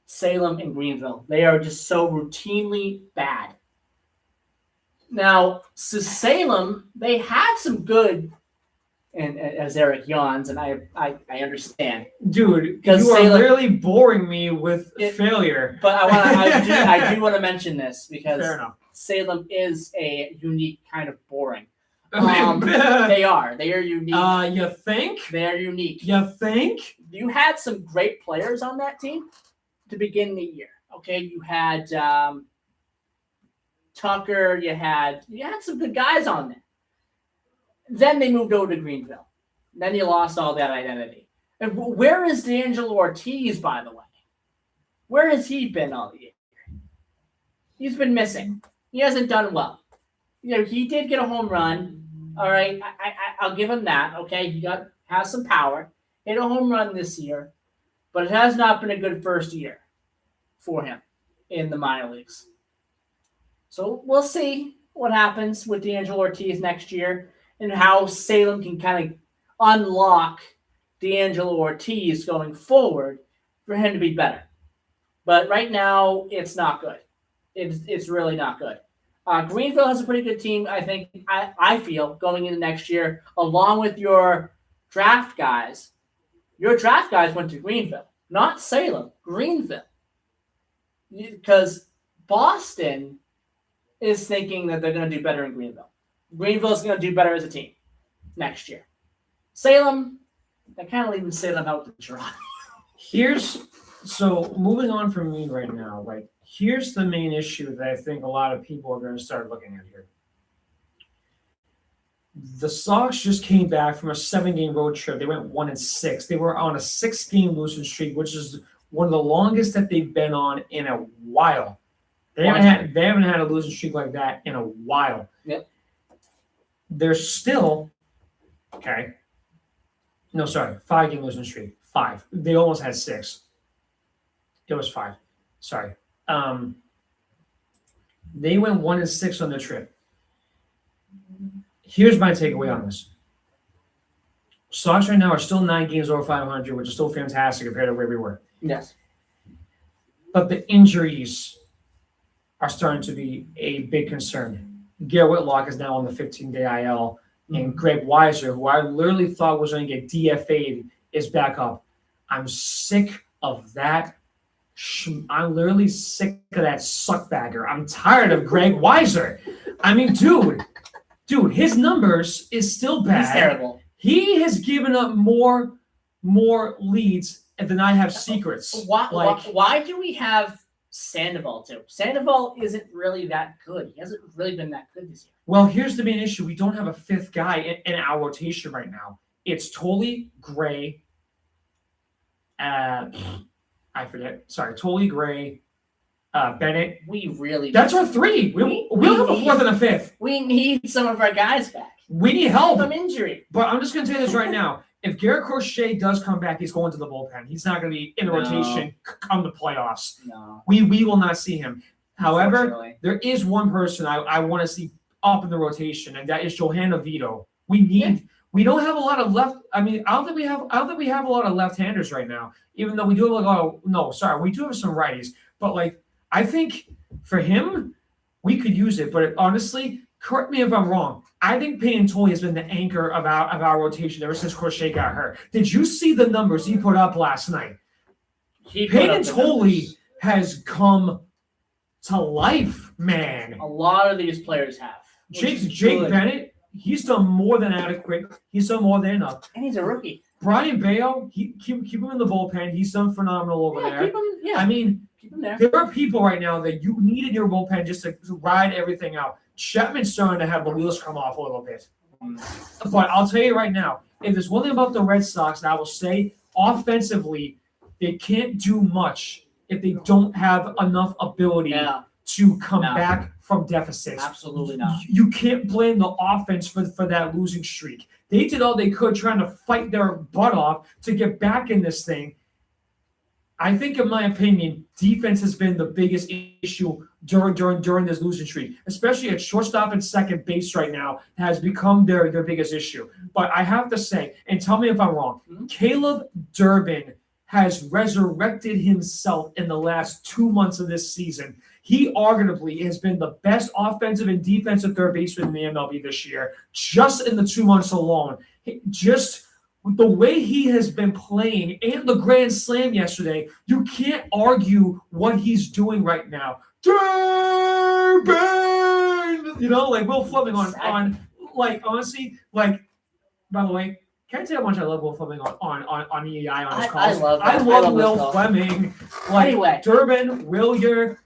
Salem and Greenville. They are just so routinely bad. Now, so Salem, they had some good, and as Eric yawns, and I understand. Dude, because you are literally boring me with failure. But I do want to mention this because Fair enough. Salem is a unique kind of boring. They are unique. You think? They're unique. You think? You had some great players on that team to begin the year. Okay, you had Tucker. You had some good guys on there. Then they moved over to Greenville. Then you lost all that identity. And where is D'Angelo Ortiz, by the way? Where has he been all year? He's been missing. He hasn't done well. He did get a home run. All right, I'll give him that. Okay, he has some power. Hit a home run this year, but it has not been a good first year for him in the minor leagues. So we'll see what happens with D'Angelo Ortiz next year and how Salem can kind of unlock D'Angelo Ortiz going forward for him to be better. But right now, it's not good. It's really not good. Greenville has a pretty good team, I think. I feel going into next year, along with your draft guys. Your draft guys went to Greenville, not Salem. Greenville, because Boston is thinking that they're going to do better in Greenville. Greenville is going to do better as a team next year. Salem, they're kind of leaving Salem out to dry. So moving on from me right now, here's the main issue that I think a lot of people are going to start looking at here. The Sox just came back from a 7-game road trip. They went 1-6. They were on a 6-game losing streak, which is one of the longest that they've been on in a while. They haven't had a losing streak like that in a while. Yep. They're still 5-game losing streak. 5. They almost had 6. It was 5. Sorry. They went 1-6 on the trip. Here's my takeaway on this. Sox right now are still 9 games over 500, which is still fantastic compared to where we were. Yes. But the injuries are starting to be a big concern. Garrett Whitlock is now on the 15-day IL, and Greg Weiser, who I literally thought was going to get DFA'd is back up. I'm sick of that. I'm literally sick of that suckbagger. I'm tired of Greg Weiser. I mean, dude, his numbers is still bad. He's terrible. He has given up more leads than I have secrets. Why do we have Sandoval too? Sandoval isn't really that good. He hasn't really been that good this year. Well, here's the main issue. We don't have a fifth guy in our rotation right now. It's Tolley, Gray, I forget. Sorry, Tolley, Gray, Bennett. We really. That's our three. We don't have a fourth and a fifth. We need some of our guys back. We need help from injury. But I'm just going to tell you this right now. If Garrett Crochet does come back, he's going to the bullpen. He's not going to be in the rotation come the playoffs. No. We will not see him. However, there is one person I want to see up in the rotation, and that is Johanna Vito. We don't have a lot of left. I mean, I don't think we have a lot of left-handers right now. Even though we do have we do have some righties. But like, I think for him, we could use it. But honestly, correct me if I'm wrong. I think Peyton Tolley has been the anchor of our rotation ever since Crochet got hurt. Did you see the numbers he put up last night? Peyton Tolley has come to life, man. A lot of these players have. Jake Bennett, he's done more than adequate. He's done more than enough. And he's a rookie. Brian Bayo, keep him in the bullpen. He's done phenomenal over there. Keep him, I mean, keep him there. There are people right now that you need in your bullpen just to ride everything out. Chapman's starting to have the wheels come off a little bit. But I'll tell you right now, if there's one thing about the Red Sox that I will say, offensively, they can't do much if they don't have enough ability to come back from deficits. Absolutely not. You can't blame the offense for that losing streak. They did all they could trying to fight their butt off to get back in this thing. I think, in my opinion, defense has been the biggest issue during this losing streak, especially at shortstop and second base right now has become their biggest issue. But I have to say, and tell me if I'm wrong, Caleb Durbin has resurrected himself in the last 2 months of this season. He arguably has been the best offensive and defensive third baseman in the MLB this year, just in the 2 months alone. Just the way he has been playing and the grand slam yesterday, you can't argue what he's doing right now. Durbin! You know, like Will Fleming on like, honestly, like, by the way, can I tell you how much I love Will Fleming on EEI on his calls? I love Will Fleming. Like, Anyway. Durbin, Wilyer,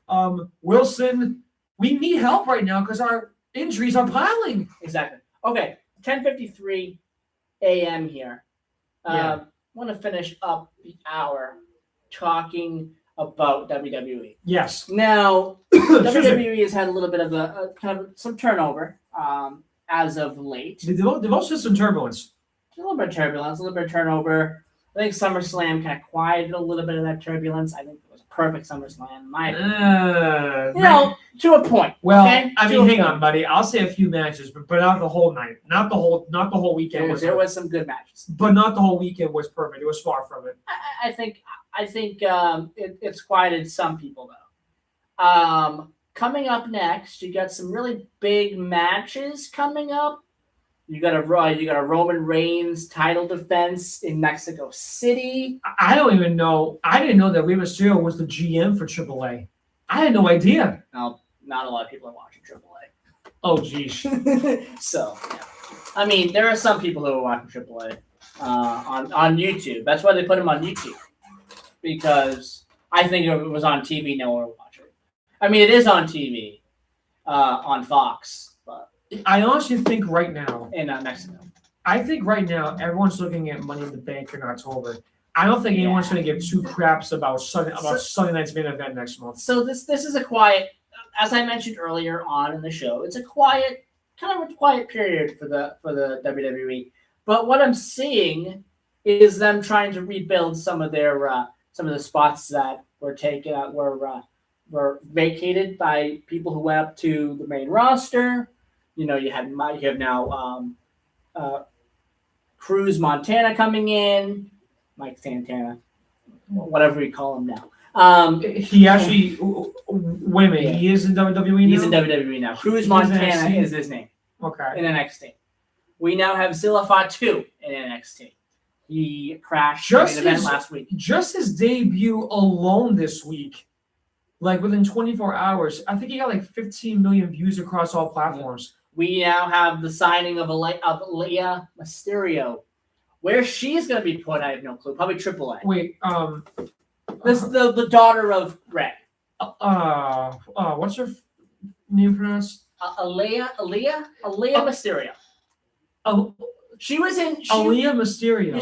Wilson. We need help right now because our injuries are piling. Exactly. Okay, 10:53 a.m. here. Want to finish up the hour talking about WWE. Yes. Now, WWE has had a little bit of a kind of some turnover as of late. They've also had some turbulence. A little bit of turbulence, a little bit of turnover. I think SummerSlam kind of quieted a little bit of that turbulence. I think it was a perfect SummerSlam. To a point. Well, okay? I mean, hang on, buddy. I'll say a few matches, but not the whole night. Not the whole weekend. There was some good matches, but not the whole weekend was perfect. It was far from it. I think it's quieted some people though. Coming up next, you got some really big matches coming up. You got a Roman Reigns title defense in Mexico City. I don't even know. I didn't know that Rey Mysterio was the GM for AAA. I had no idea. No, not a lot of people are watching AAA. Oh, geez. So, yeah. I mean, there are some people who are watching AAA on YouTube. That's why they put them on YouTube. Because I think if it was on TV, no one would watch it. I mean, it is on TV, on Fox. I honestly think right now in Mexico. I think right now everyone's looking at Money in the Bank in October. I don't think anyone's going to give two craps about Sunday night's main event next month. So this is a quiet, as I mentioned earlier on in the show, it's a quiet period for the WWE. But what I'm seeing is them trying to rebuild some of the spots that were taken out were vacated by people who went up to the main roster. You know, you have now Cruz Montana coming in, Mike Santana, whatever we call him now. He actually, wait a minute, he is in WWE now? He's in WWE now. Cruz Montana is his name. Okay. In NXT. We now have Zilla Fatu in NXT. He crashed the main event last week. Just his debut alone this week, like within 24 hours, I think he got like 15 million views across all platforms. We now have the signing of Leia Mysterio. Where she's going to be put, I have no clue. Probably AAA. Wait, this the daughter of Rey. What's her name pronounced? Leia Mysterio. Oh, she was in Aaliyah Mysterio.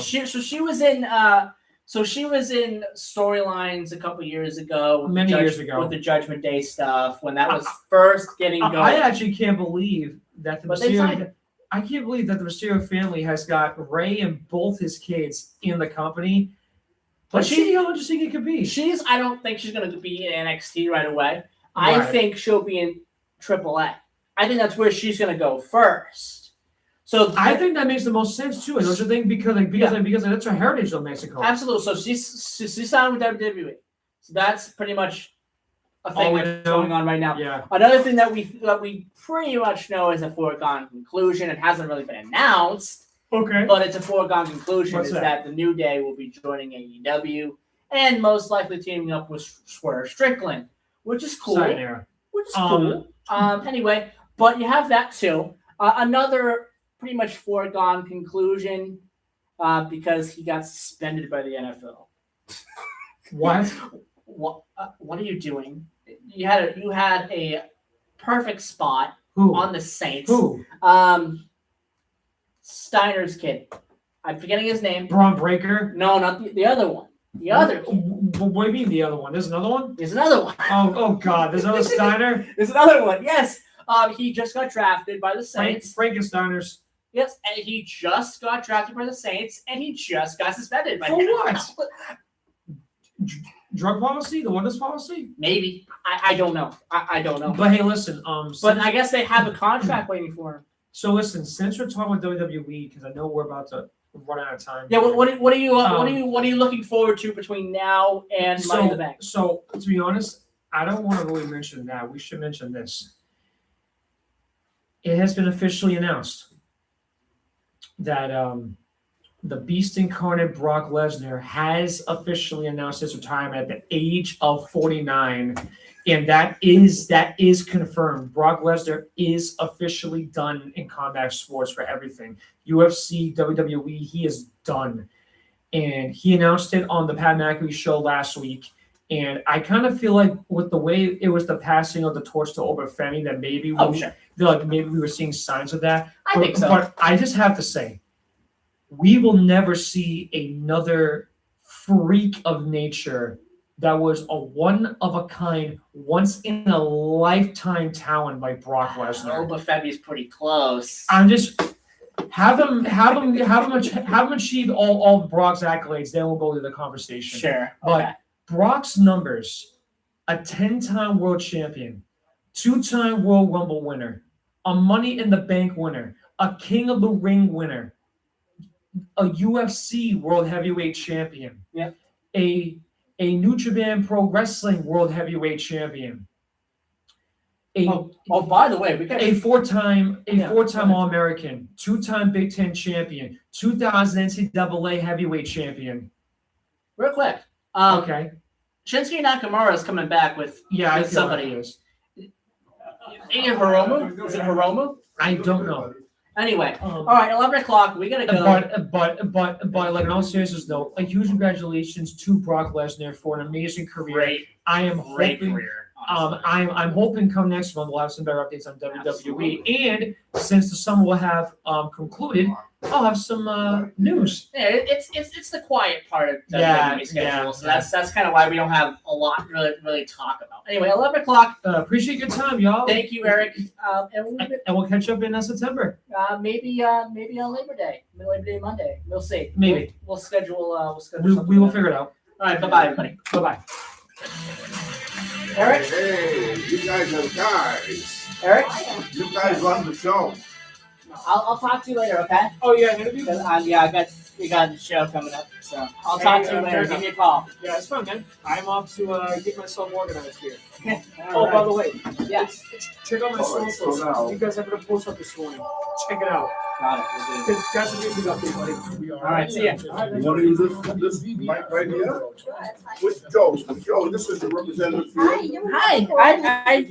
She was in storylines a couple years ago. Many years ago. With the Judgment Day stuff when that was first getting going. I actually can't believe that the But they signed Mysterio. I can't believe that the Mysterio family has got Ray and both his kids in the company. But see how interesting it could be. I don't think she's going to be in NXT right away. I Right. think she'll be in AAA. I think that's where she's going to go first. So I think that makes the most sense too. Don't you think? Because that's her heritage of Mexico. Absolutely. So she's signed with WWE. So that's pretty much a thing All we that's know. going on right now. Yeah. Another thing that we pretty much know is a foregone conclusion. It hasn't really been announced. Okay. But it's a foregone conclusion What's is that? that the New Day will be joining AEW and most likely teaming up with Swerve Strickland, which is cool. Sayonara. Which is cool. Anyway, but you have that too. Another pretty much foregone conclusion because he got suspended by the NFL. What? What are you doing? You had a perfect spot Who? on the Saints. Who? Steiner's kid. I'm forgetting his name. Braun Breaker? No, not the other one. The other kid. What do you mean the other one? There's another one? There's another one. Oh God, there's another Steiner? There's another one, yes. He just got drafted by the Saints. Frankensteiners. Yes, and he just got drafted by the Saints, and he just got suspended by For the what? NFL. Drug policy? The wonders policy? Maybe. I don't know. I don't know. But hey, listen. But I guess they have a contract waiting for him. So listen, since we're talking about WWE, because I know we're about to run out of time. Yeah. What are you looking forward to between now and Money in the Bank? So to be honest, I don't want to really mention that. We should mention this. It has been officially announced that the Beast Incarnate Brock Lesnar has officially announced his retirement at the age of 49, and that is confirmed. Brock Lesnar is officially done in combat sports for everything. UFC, WWE, he is done. And he announced it on the Pat McAfee show last week. And I kind of feel like with the way it was the passing of the torch to Obafemi that maybe maybe we were seeing signs of that. I think so. But I just have to say, we will never see another freak of nature that was a one-of-a-kind, once-in-a-lifetime talent like Brock Lesnar. Obafemi's pretty close. I'm just have him achieve all Brock's accolades. Then we'll go to the conversation. Sure. But Okay. Brock's numbers: a 10-time world champion, 2-time World Rumble winner, a Money in the Bank winner, a King of the Ring winner, a UFC World Heavyweight Champion, a New Japan Pro Wrestling World Heavyweight Champion. By the way, we got a four-time All-American, 2-time Big Ten champion, 2000 NCAA Heavyweight Champion. Real quick. Okay. Shinsuke Nakamura is coming back with I feel somebody. like he is. Hiromu? Is it Hiromu? I don't know. Anyway, all right, 11 o'clock. We gotta go. But like in all seriousness though, a huge congratulations to Brock Lesnar for an amazing career. I am Great hoping. career. I'm hoping come next month we'll have some better updates on WWE. And since the summer will have concluded, I'll have some news. Yeah, it's the quiet part of the Yeah, WWE schedule, yeah, so that's kind of why we don't have a lot really talk about. Anyway, 11 o'clock. Appreciate your time, y'all. Thank you, Eric. And we'll catch up in September. Maybe on Labor Day Monday. We'll see. Maybe. We'll schedule. We will figure it out. All right. Bye, everybody. Bye. Eric? Hey, you guys are guys. Eric? You guys run the show. I'll talk to you later, okay? Oh yeah, an interview. Yeah, we got a show coming up, so I'll talk to you later. Give me a call. Yeah, it's fun, man. I'm off to get myself organized here. By the way, yes, check out my socials. You guys have a post up this morning. Check it out. Got it. Got some music update, buddy. All right, see ya. You want to use this mic right here? With Joe, this is the representative. Hi.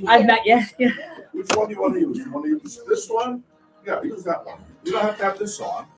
I've met you. Yeah. Which one do you want to use? You want to use this one? Yeah, use that one. You don't have to have this on.